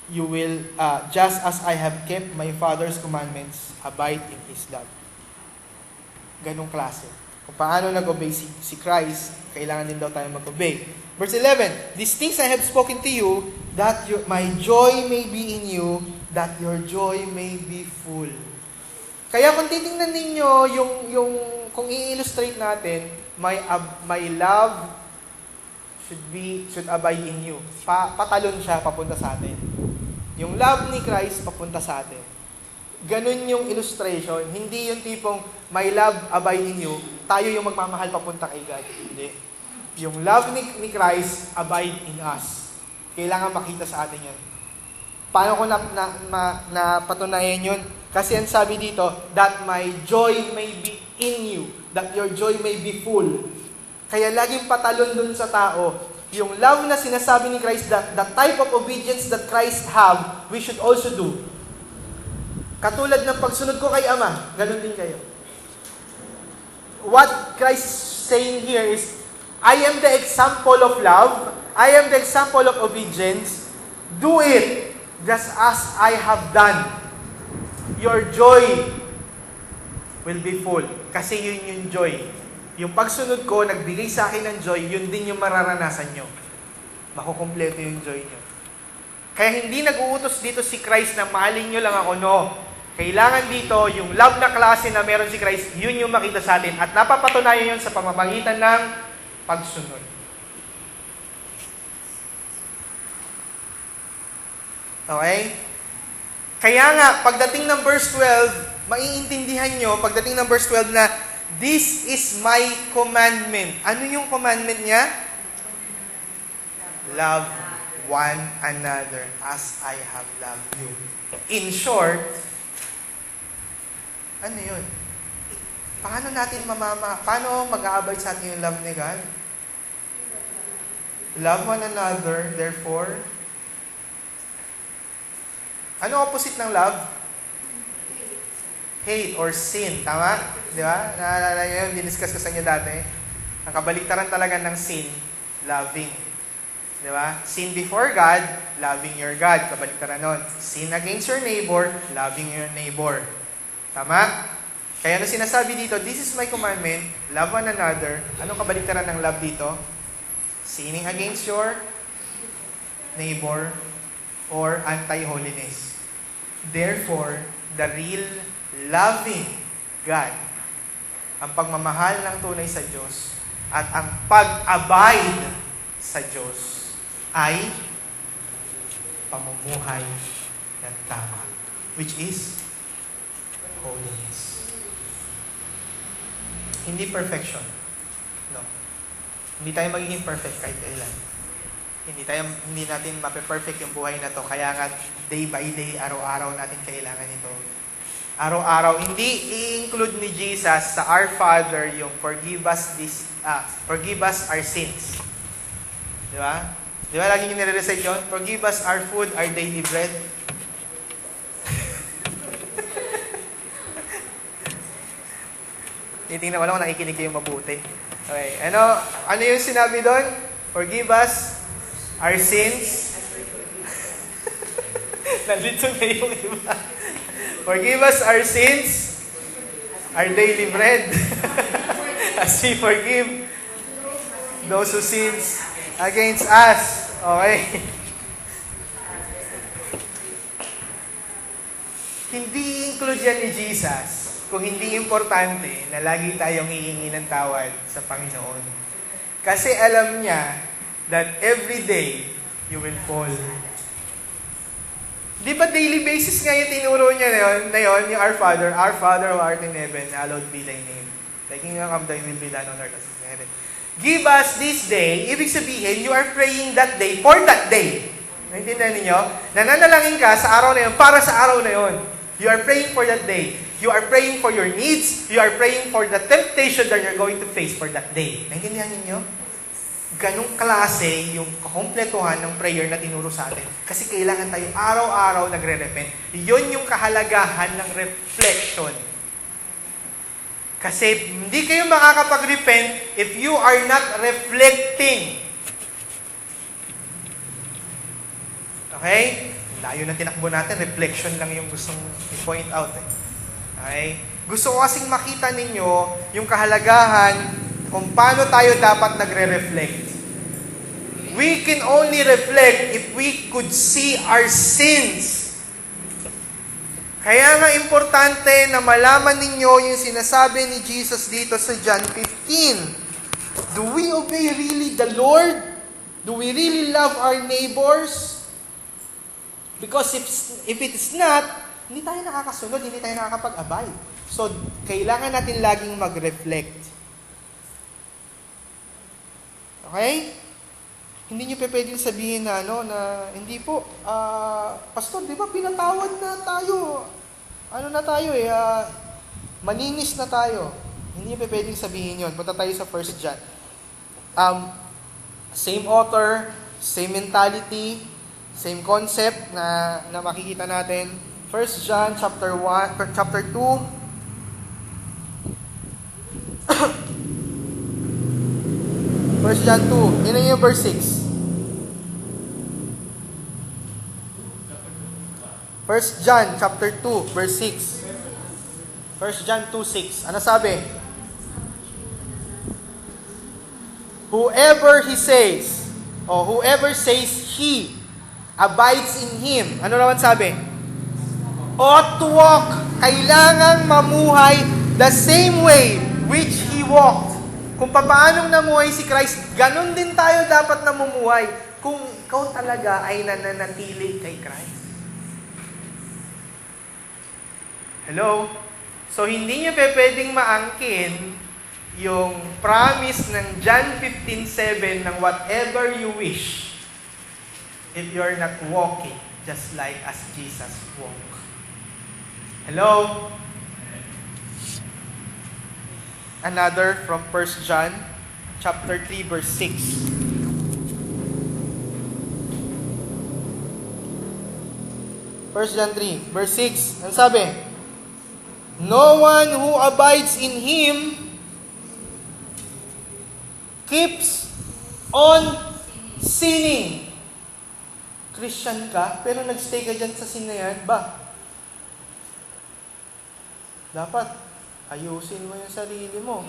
You will, just as I have kept my Father's commandments, abide in His love. Ganong klase. Kung paano nag-obey si Christ, kailangan din daw tayo mag-obey. Verse 11, these things I have spoken to you, that my joy may be in you, that your joy may be full. Kaya kung titingnan ninyo, kung i-illustrate natin, my love should abide in you. Patalon siya, papunta sa atin. Yung love ni Christ, papunta sa atin. Ganun yung illustration. Hindi yung tipong, my love abide in you, tayo yung magmamahal papunta kay God. Hindi. Yung love ni Christ, abide in us. Kailangan makita sa atin yun. Paano ko napatunayan yun? Kasi ang sabi dito, that my joy may be in you, that your joy may be full. Kaya laging patalon dun sa tao, yung love na sinasabi ni Christ, that the type of obedience that Christ have, we should also do. Katulad ng pagsunod ko kay Ama, ganun din kayo. What Christ is saying here is, I am the example of love, I am the example of obedience, do it just as I have done. Your joy will be full. Kasi yun yung joy. Yung pagsunod ko, nagbigay sa akin ng joy, yun din yung mararanasan nyo. Makukumpleto yung joy nyo. Kaya hindi nag-uutos dito si Christ na mahalin nyo lang ako, no. Kailangan dito, yung love na klase na meron si Christ, yun yung makita sa atin. At napapatunayan yun sa pamamagitan ng pagsunod. Okay? Kaya nga, pagdating ng verse 12, maiintindihan nyo, pagdating ng verse 12 na, this is my commandment. Ano yung commandment niya? Love one another as I have loved you. In short, ano yun? Paano natin paano mag-aabay sa atin yung love ni God? Love one another, therefore. Ano opposite ng love? Hate or sin. Tama? Di ba? Naalala nyo yun, diniscuss ko sa inyo dati. Ang kabaliktaran talaga ng sin, loving. Di ba? Sin before God, loving your God. Kabaliktaran nun. Sin against your neighbor, loving your neighbor. Tama? Kaya ano sinasabi dito, this is my commandment, love one another. Anong kabaliktaran ng love dito? Sinning against your neighbor or anti-holiness. Therefore, the real loving God, ang pagmamahal ng tunay sa Diyos, at ang pag-abide sa Diyos ay pamumuhay ng tama, which is holiness. Hindi perfection. No. Hindi tayo magiging perfect kahit kailan. Hindi natin mape-perfect yung buhay na to. Kaya nga, day by day, araw-araw natin kailangan ito. Araw-araw. Hindi i-include ni Jesus sa Our Father yung forgive us our sins. Di ba? Di ba lagi nyo nire-recite yun? Forgive us our food, our daily bread. Titingnan ko lang kung nakikinig kayo mabuti. Okay. Ano yung sinabi doon? Forgive us our sins. Nandito na yung iba. Forgive us our sins, our daily bread. As we forgive those who sins against us. Okay? Hindi include yan ni Jesus kung hindi importante na lagi tayong hihingi ng tawad sa Panginoon. Kasi alam niya that every day you will fall. Di ba daily basis nga yung tinuro niya na yun, yung Our Father who art in heaven, hallowed be thy name. Thy kingdom come, thy will be done on earth as in heaven. Give us this day, ibig sabihin, you are praying that day for that day. Naintindihan ninyo? Nananalangin ka sa araw na yun, para sa araw na yun. You are praying for that day. You are praying for your needs. You are praying for the temptation that you're going to face for that day. Naintindihan ninyo? Ganong klase yung kakompletuhan ng prayer na tinuro sa atin. Kasi kailangan tayo araw-araw nagre-repent. Yun yung kahalagahan ng reflection. Kasi hindi kayo makakapag-repent if you are not reflecting. Okay? Layo na tinakbo natin. Reflection lang yung gustong i-point out. Okay? Gusto ko kasing makita ninyo yung kahalagahan kung paano tayo dapat nagre-reflect. We can only reflect if we could see our sins. Kaya nga importante na malaman ninyo yung sinasabi ni Jesus dito sa John 15. Do we obey really the Lord? Do we really love our neighbors? Because if it is not, hindi tayo nakakasunod, hindi tayo nakakapag-abide. So, kailangan natin laging mag-reflect. Okay? Hindi nyo pwedeng sabihin na, na hindi po, Pastor, di ba pinatawad na tayo? Maninis na tayo. Hindi nyo pwedeng sabihin yon. Punta tayo sa 1 John. Same author, same mentality, same concept na makikita natin. 1 John chapter 2. 1 John 2. Yun yung verse 6. 1 John chapter 2, verse 6. 1 John 2:6. Ano sabi? Whoever says he abides in him. Ano naman sabi? Ought to walk. Kailangang mamuhay the same way which he walked. Kung paanong namuhay si Christ, ganun din tayo dapat namumuhay kung ikaw talaga ay nananatili kay Christ. Hello? So, hindi niyo pwedeng maangkin yung promise ng John 15:7 ng whatever you wish if you're not walking just like as Jesus walked. Hello? Another from 1 John chapter 3 verse 6. 1 John 3 verse 6. Ano sabi? No one who abides in Him keeps on sinning. Christian ka, pero nagstay ka dyan sa sin na yan, ba? Dapat ayusin mo yung sarili mo.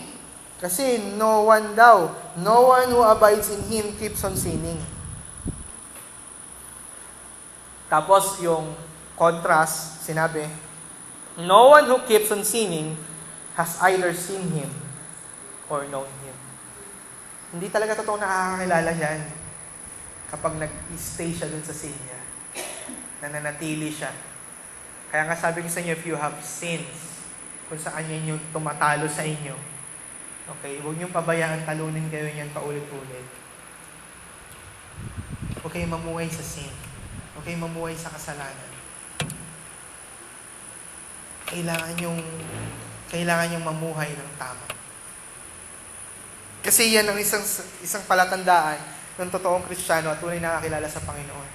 Kasi no one who abides in Him keeps on sinning. Tapos yung contrast, sinabi, no one who keeps on sinning has either seen Him or known Him. Hindi talaga totoong nakakakilala yan kapag nag-stay siya dun sa sin niya. Nananatili siya. Kaya nga sabi ko sa inyo, if you have sins, kung saan yan yung tumatalo sa inyo. Okay? Huwag niyong pabayaan, talunin kayo yan paulit-ulit. Huwag kayong mamuhay sa sin. Huwag kayong mamuhay sa kasalanan. kailangan yung mamuhay ng tama. Kasi yan ang isang palatandaan ng totoong Kristiyano at tunay nakakilala sa Panginoon.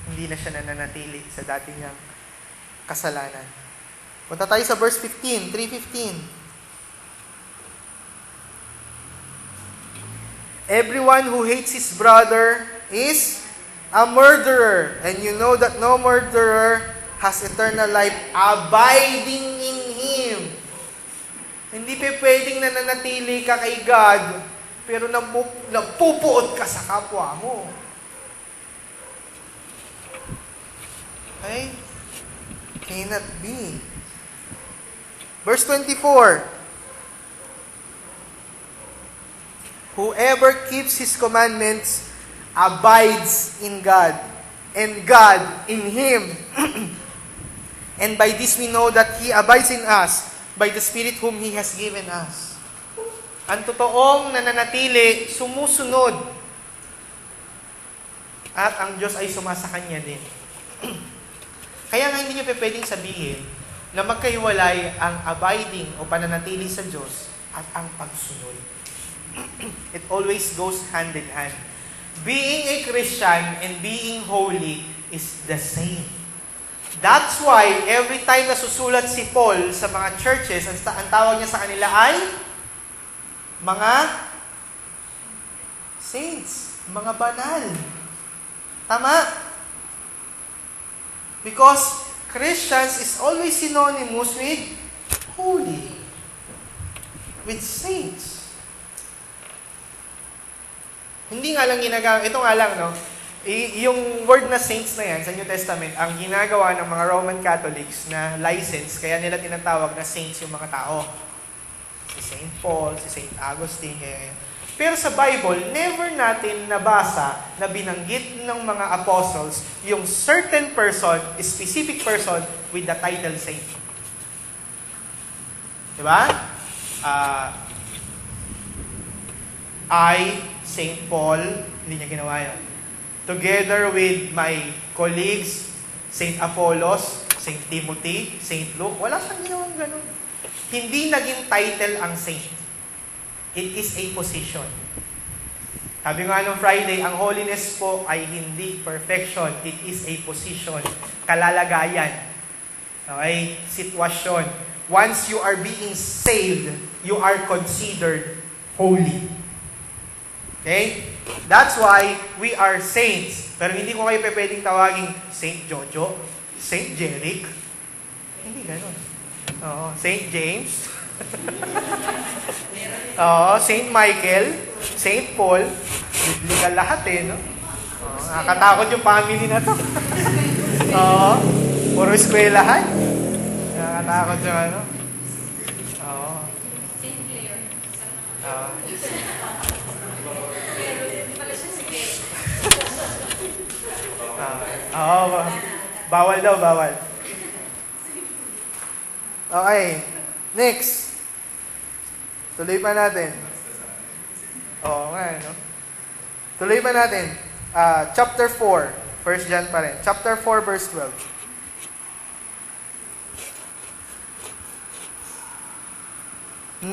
Hindi na siya nananatili sa dati niyang kasalanan. Punta tayo sa verse 15, 3:15. Everyone who hates his brother is a murderer, and you know that no murderer has eternal life abiding in him. Hindi pa pwedeng nananatili ka kay God, pero napupuot ka sa kapwa mo. Okay? Cannot be. Verse 24. Whoever keeps His commandments abides in God, and God in him. And by this we know that He abides in us, by the Spirit whom He has given us. Ang totoong nananatili, sumusunod. At ang Diyos ay sumasa Kanya din. Kaya nga hindi niyo pwedeng sabihin na magkahiwalay ang abiding o pananatili sa Diyos at ang pagsunod. It always goes hand in hand. Being a Christian and being holy is the same. That's why every time na susulat si Paul sa mga churches, ang tawag niya sa kanila ay mga saints, mga banal. Tama? Because Christians is always synonymous with holy, with saints. Hindi nga lang ginagawa, ito nga lang, no? Yung word na saints na yan sa New Testament, ang ginagawa ng mga Roman Catholics na license, kaya nila tinatawag na saints yung mga tao. Si Saint Paul, si Saint Augustine, kaya. Pero sa Bible, never natin nabasa na binanggit ng mga apostles yung certain person, specific person with the title saint. Diba? I, Saint Paul, hindi niya ginawa yun. Together with my colleagues, Saint Apollos, Saint Timothy, Saint Luke, wala siyang ginawang ganun. Hindi naging title ang saint. It is a position. Sabi nga nung Friday, ang holiness po ay hindi perfection. It is a position. Kalalagayan. Okay? Sitwasyon. Once you are being saved, you are considered holy. Okay? That's why we are saints. Pero hindi ko kayo pwedeng tawaging Saint Jojo, Saint Jeric. Hindi ganun. Oo, Saint James. Saint Michael, Saint Paul, biblical lahat no? Nakakatakot yung family na to. Puro eskwelahan. Nakakatakot yung ano. Saint Clair. Bawal daw, bawal. Okay, next. Tuloy pa natin. Oo nga, no? Tuloy pa natin. Chapter 4. 1 John pa rin. Chapter 4, verse 12.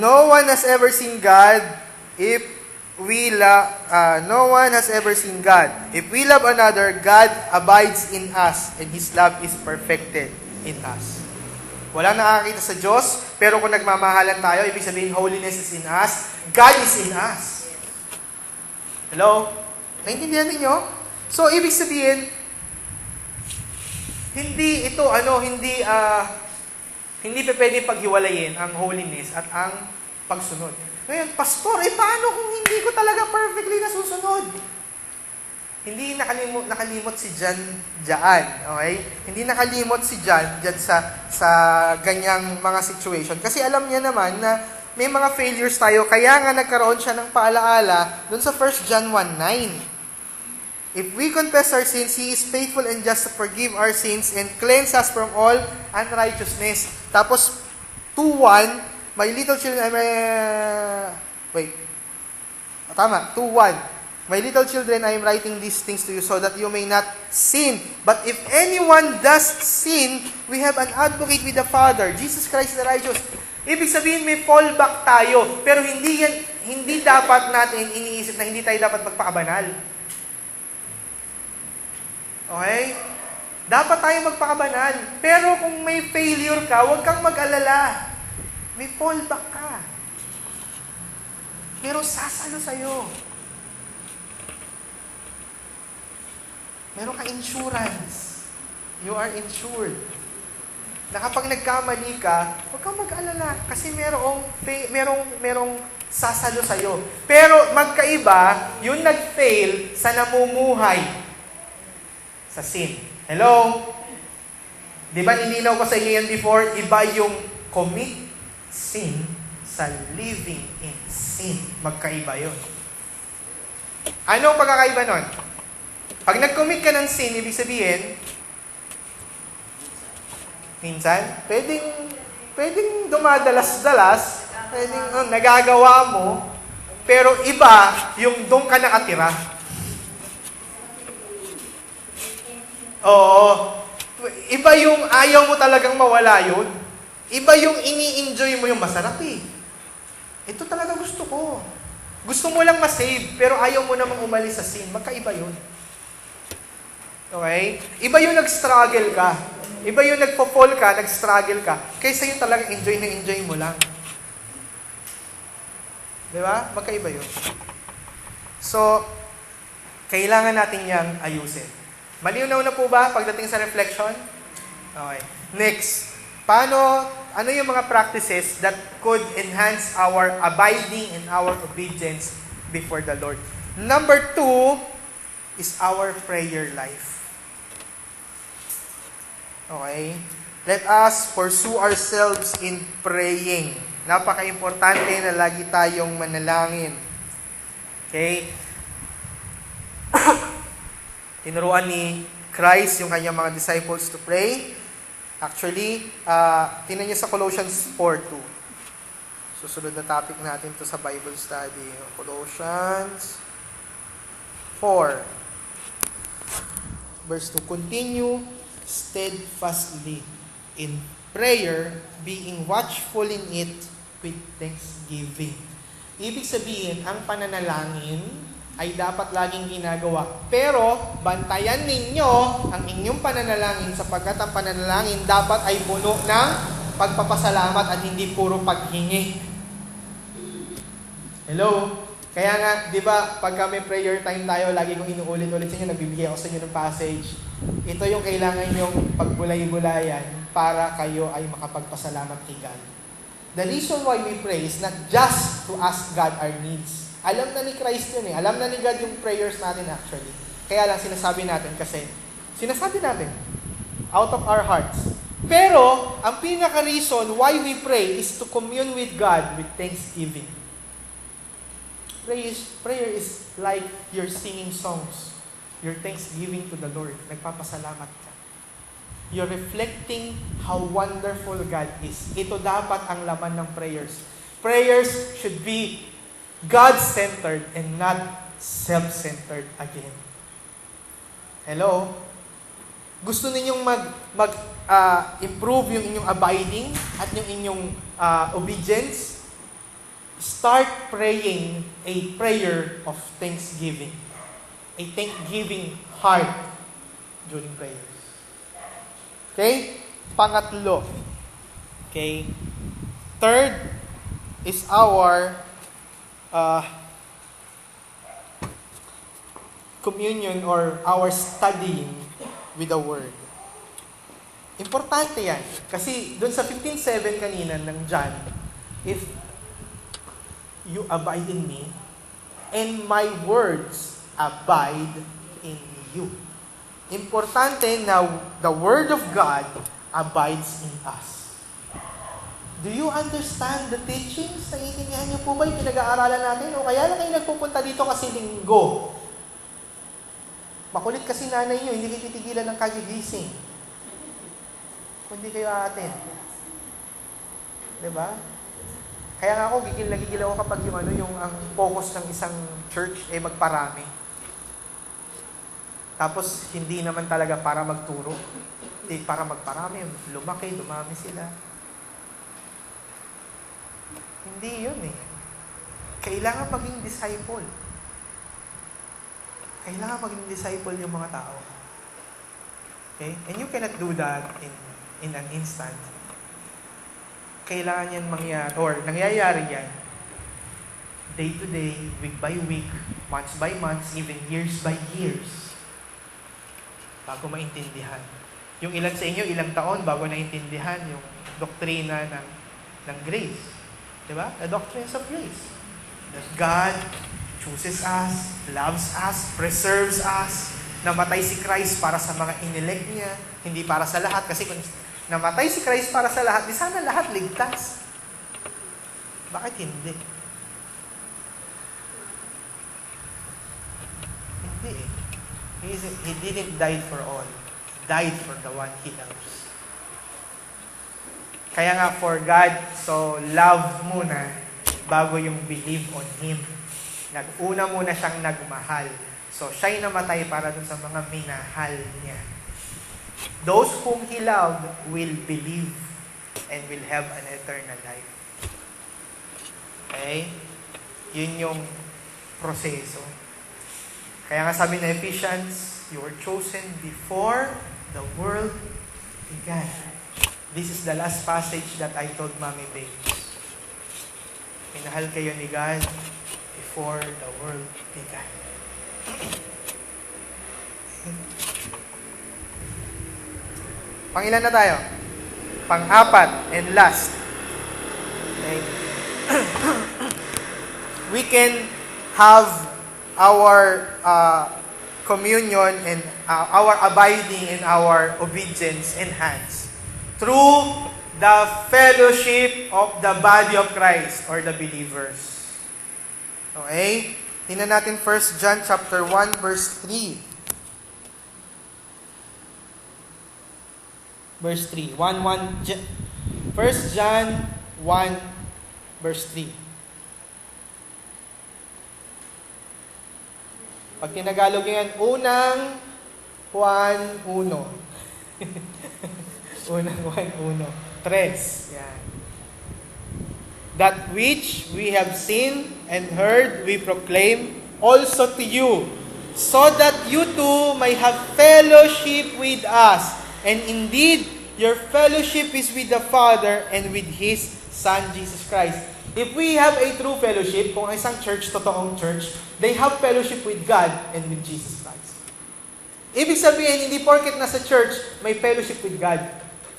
No one has ever seen God if we love... no one has ever seen God. If we love another, God abides in us, and His love is perfected in us. Walang nakakita sa Diyos, pero kung nagmamahalan tayo, ibig sabihin, holiness is in us, God is in us. Hello? Naintindihan niyo? So, ibig sabihin, hindi ito, hindi pa pwede paghiwalayin ang holiness at ang pagsunod. Ngayon, pastor, paano kung hindi ko talaga perfectly nasusunod? Hindi nakalimot si John dyan, okay? Hindi nakalimot si John dyan sa ganyang mga situation. Kasi alam niya naman na may mga failures tayo, kaya nga nagkaroon siya ng paalaala dun sa 1 John 1:9. If we confess our sins, He is faithful and just to forgive our sins and cleanse us from all unrighteousness. Tapos, 2:1, my little children, tama, 2:1. My little children, I am writing these things to you so that you may not sin. But if anyone does sin, we have an advocate with the Father, Jesus Christ the righteous. Ibig sabihin, may fallback tayo. Pero hindi dapat natin iniisip na hindi tayo dapat magpakabanal. Okay? Dapat tayo magpakabanal. Pero kung may failure ka, huwag kang mag-alala. May fallback ka. Pero sasalo sa'yo. Meron kang insurance. You are insured. Na kapag nagkamali ka, huwag kang mag-alala kasi merong sasalo sa'yo. Pero magkaiba, yung nag-fail sa namumuhay sa sin. Hello? Di ba nilinaw ko sa inyo yan before? Iba yung commit sin sa living in sin. Magkaiba yun. Anong pagkakaiba nun? Pag nag-commit ka ng sin, ibig sabihin, minsan, pwedeng dumadalas-dalas, pwedeng nagagawa mo, pero iba yung doon ka nakatira. Oo. Iba yung ayaw mo talagang mawala yun. Iba yung ini-enjoy mo yung masarap eh. Ito talaga gusto ko. Gusto mo lang ma-save, pero ayaw mo namang umalis sa sin. Magkaiba yun. Okay? Iba yung nag-struggle ka. Iba yung nagpo-fall ka, nag-struggle ka. Kaysa yung talagang enjoy na enjoy mo lang. Di ba? Magkaiba yun. So, kailangan natin yang ayusin. Malinaw na po ba pagdating sa reflection? Okay. Next. Ano yung mga practices that could enhance our abiding and our obedience before the Lord? Number 2 is our prayer life. Okay? Let us pursue ourselves in praying. Napaka-importante na lagi tayong manalangin. Okay? Tinuruan ni Christ yung kanyang mga disciples to pray. Actually, tingnan niyo sa Colossians 4:2. Susunod na topic natin to sa Bible study. Colossians 4, verse 2. Continue steadfastly in prayer, being watchful in it with thanksgiving. Ibig sabihin, ang pananalangin ay dapat laging ginagawa. Pero, bantayan ninyo ang inyong pananalangin sapagkat ang pananalangin dapat ay puno ng pagpapasalamat at hindi puro paghingi. Hello? Kaya nga, di ba, pagka may prayer time tayo, lagi kong inuulit-ulit sa inyo, nagbibigay ako sa inyo ng passage. Ito yung kailangan yung pagbulay-bulayan para kayo ay makapagpasalamat kay God. The reason why we pray is not just to ask God our needs. Alam na ni Christ yun eh. Alam na ni God yung prayers natin actually. Kaya lang sinasabi natin kasi, out of our hearts. Pero, ang pinaka-reason why we pray is to commune with God with thanksgiving. Prayer is like you're singing songs. You're thanksgiving to the Lord. Nagpapasalamat ka. You're reflecting how wonderful God is. Ito dapat ang laman ng prayers. Prayers should be God-centered and not self-centered again. Hello? Gusto ninyong improve yung inyong abiding at yung inyong obedience? Start praying a prayer of thanksgiving. A thanksgiving heart during prayers. Okay? Pangatlo. Okay? Third is our communion or our studying with the Word. Importante yan. Kasi dun sa 15:7 kanina ng John, if you abide in me, and my words abide in you. Importante na the Word of God abides in us. Do you understand the teachings? Naiintindihan niyo po ba yung pinag-aaralan natin? O kaya lang kayo nagpupunta dito kasi linggo? Makulit kasi nanay niyo, hindi kayo titigilan ng kagigising. Kung hindi kayo aatin. Diba? Kaya nga ako, gigil na gigil ako kapag yung ang focus ng isang church ay magparami. Tapos, hindi naman talaga para magturo. Para magparami, lumaki, dumami sila. Hindi yun eh. Kailangan maging disciple. Kailangan maging disciple yung mga tao. Okay? And you cannot do that in an instant. Kailangan yan mangyari, or nangyayari yan day to day, week by week, months by months, even years by years, bago maintindihan. Yung ilan sa inyo, ilang taon bago naintindihan yung doktrina ng grace. Diba? The doctrines of grace. That God chooses us, loves us, preserves us, namatay si Christ para sa mga inelect niya, hindi para sa lahat. Kasi kung namatay si Christ para sa lahat, di sana lahat ligtas. Bakit hindi? Hindi eh. He didn't die for all. He died for the one He loves. Kaya nga, for God so loved muna bago yung believe on Him. Nag-una muna siyang nagmahal. So, siya'y namatay para dun sa mga minahal niya. Those whom He loved will believe and will have an eternal life. Okay? Yun yung proseso. Kaya nga sabi ng Ephesians, you were chosen before the world began. This is the last passage that I told Mommy Babes. Minahal kayo ni God before the world began. Pangilan na tayo? Pang-apat and last. Okay. We can have our communion and our abiding and our obedience enhanced through the fellowship of the body of Christ or the believers. Okay? Tingnan natin 1 John chapter 1 verse 3. Verse 3. 1 John 1 verse 3. Pag tinagalog yan, unang Juan 1. Unang Juan 1. 3. Yan. That which we have seen and heard, we proclaim also to you, so that you too may have fellowship with us. And indeed, your fellowship is with the Father and with His Son, Jesus Christ. If we have a true fellowship, kung isang church, totoong church, they have fellowship with God and with Jesus Christ. Ibig sabihin, hindi porket nasa church, may fellowship with God.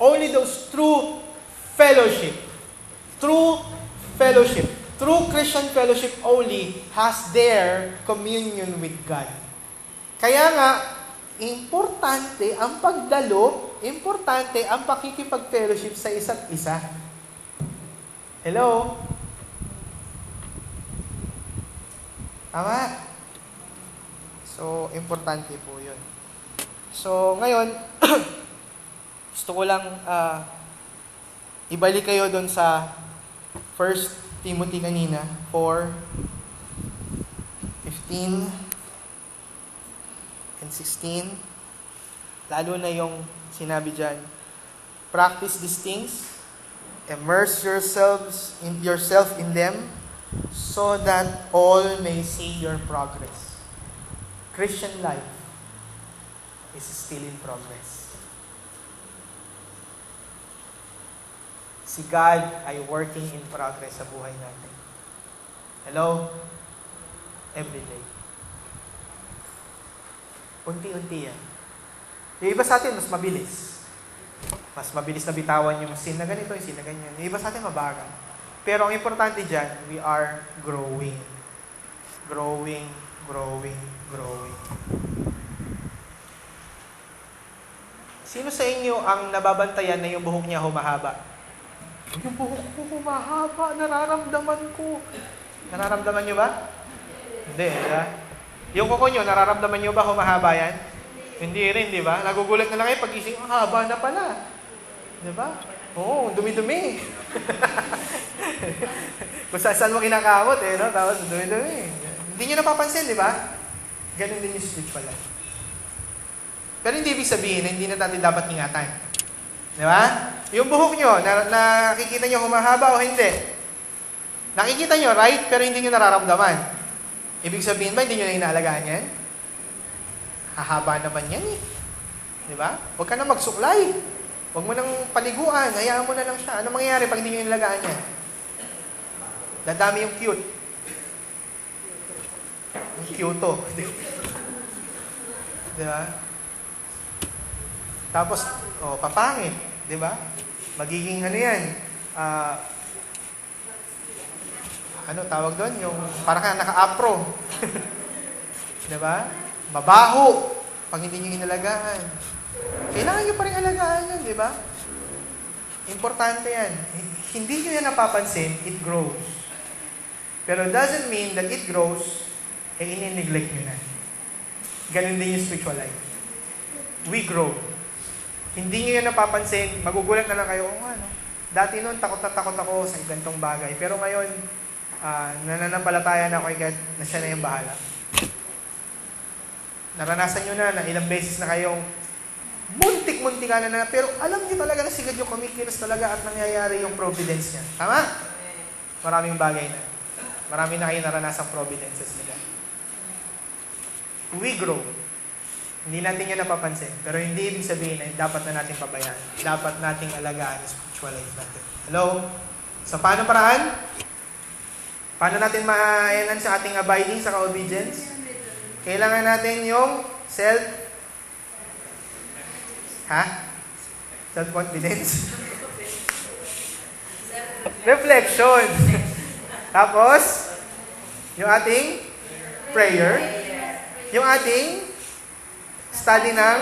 Only those true fellowship, true Christian fellowship only has their communion with God. Kaya nga, importante ang pagdalo, importante ang pakikipag-fellowship sa isa't isa. Hello? Tama? So, importante po yun. So, ngayon, gusto ko lang ibalik kayo doon sa 1 Timothy kanina, 4:15 and 16. Lalo na yung sinabi dyan, practice these things, immerse yourself in them, so that all may see your progress. Christian life is still in progress. Si God ay working in progress sa buhay natin. Hello? Every day. Unti-unti yan. Yung iba sa atin, mas mabilis. Mas mabilis na bitawan yung sin na ganito, yung sin na ganyan. Yung iba sa atin, mabagal. Pero ang importante dyan, we are growing. Growing. Sino sa inyo ang nababantayan na yung buhok niya humahaba? Yung buhok ko humahaba, nararamdaman ko. Nararamdaman nyo ba? Hindi, diba? Yung kuko nyo, nararamdaman nyo ba humahaba yan? Hindi rin, di ba? Nagugulat na lang kayo pag-ising, haba na pala. Di ba? Oo, dumi-dumi. Kung saan mo kinakamot no? Tapos dumi-dumi. Hindi nyo napapansin, di ba? Ganun din yung spiritual life. Pero hindi ibig sabihin na hindi na natin dapat ingatan. Di ba? Yung buhok nyo, nakikita nyo humahaba o hindi. Nakikita nyo, right? Pero hindi nyo nararamdaman. Ibig sabihin ba, hindi nyo na inaalagaan yan? Hahaba naman yan eh. Di ba? Huwag ka na magsuklay. Huwag mo nang paliguan. Hayaan mo na lang siya. Ano mangyayari pag hindi nyo inaalagaan yan? Dadami yung cute. Yung cute. Di ba? Tapos, papangit. Di ba? Magiging ano yan? Ano tawag doon? Yung parang ka naka-apro. Di ba? Mabaho. Pag hindi nyo inalagaan. Kailangan nyo pa rin alagaan yan, di ba? Importante yan. Hindi nyo yan napapansin, it grows. Pero doesn't mean that it grows, ini-neglect nyo na. Ganun din yung spiritual life. We grow. Hindi nyo yan napapansin, magugulat na lang kayo, ano. Dati noon, takot na takot ako sa gantong bagay. Pero ngayon, nananampalataya na ako kay God na siya na yung bahala. Naranasan nyo na ilang beses na kayong muntik-muntik na, pero alam niyo talaga na si God yung kumikilos talaga at nangyayari yung providence niya. Tama? Maraming bagay na. Marami na kayo naranasang providences nila. We grow. Hindi natin yan napapansin. Pero hindi ibig sabihin na dapat na natin pabayaan. Dapat nating alagaan yung spiritual life natin. Hello? So, paano paraan? Paano natin maayanan sa ating abiding sa ka-obedience? Kailangan natin yung self-confidence? Reflection. Tapos, yung ating prayer, yung ating study ng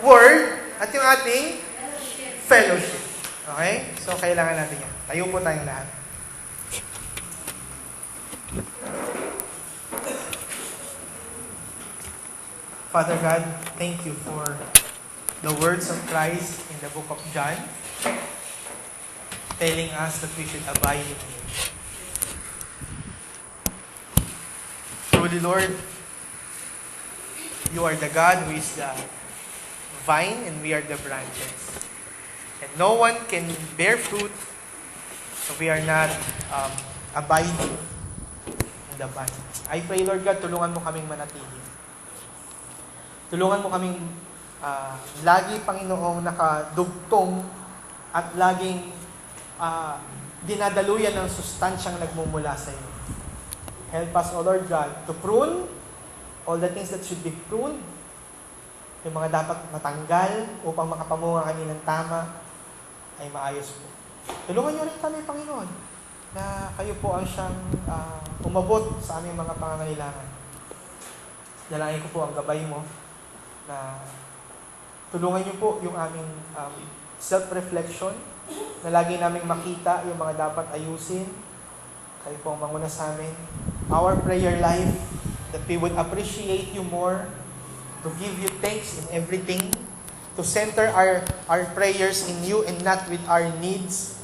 word, at yung ating fellowship. Okay? So, kailangan natin yan. Tayo po tayong lahat. Father God, thank you for the words of Christ in the book of John, telling us that we should abide in you. Truly, Lord, you are the God who is the vine and we are the branches. And no one can bear fruit if we are not abiding in the vine. I pray, Lord God, tulungan mo kaming manatili. Tulungan mo kaming lagi, Panginoong, nakadugtong at laging dinadaluyan ng sustansyang nagmumula sa iyo. Help us, O Lord God, to prune all the things that should be pruned, yung mga dapat matanggal upang makapamunga kami ng tama, ay maayos po. Tulungan niyo rin kami, Panginoon, na kayo po ang siyang umabot sa aming mga pangangailangan. Dalangin ko po ang gabay mo, na tulungan niyo po yung aming self-reflection, na lagi naming makita yung mga dapat ayusin. Kayo po ang manguna sa amin. Our prayer life, that we would appreciate you more, to give you thanks in everything, to center our prayers in you and not with our needs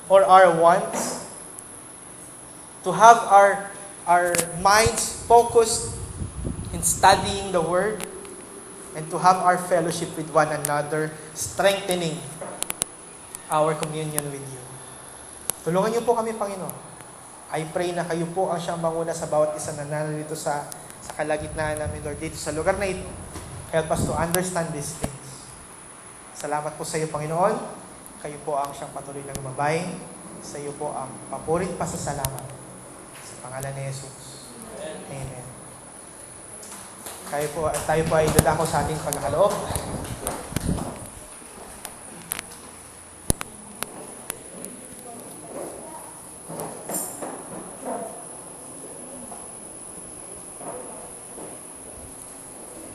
or our wants, to have our minds focused in studying the Word, and to have our fellowship with one another, strengthening our communion with you. Tulungan niyo po kami, Panginoon. I pray na kayo po ang siyang manguna sa bawat isa na narito sa kalagitnaan namin, Lord, dito sa lugar na ito. Help us to understand these things. Salamat po sa iyo, Panginoon. Kayo po ang siyang patuloy na gumabay. Sa iyo po ang papurit pa sa salamat. Sa pangalan ni Jesus. Amen. Tayo po ay dadako sa ating paghahaloob.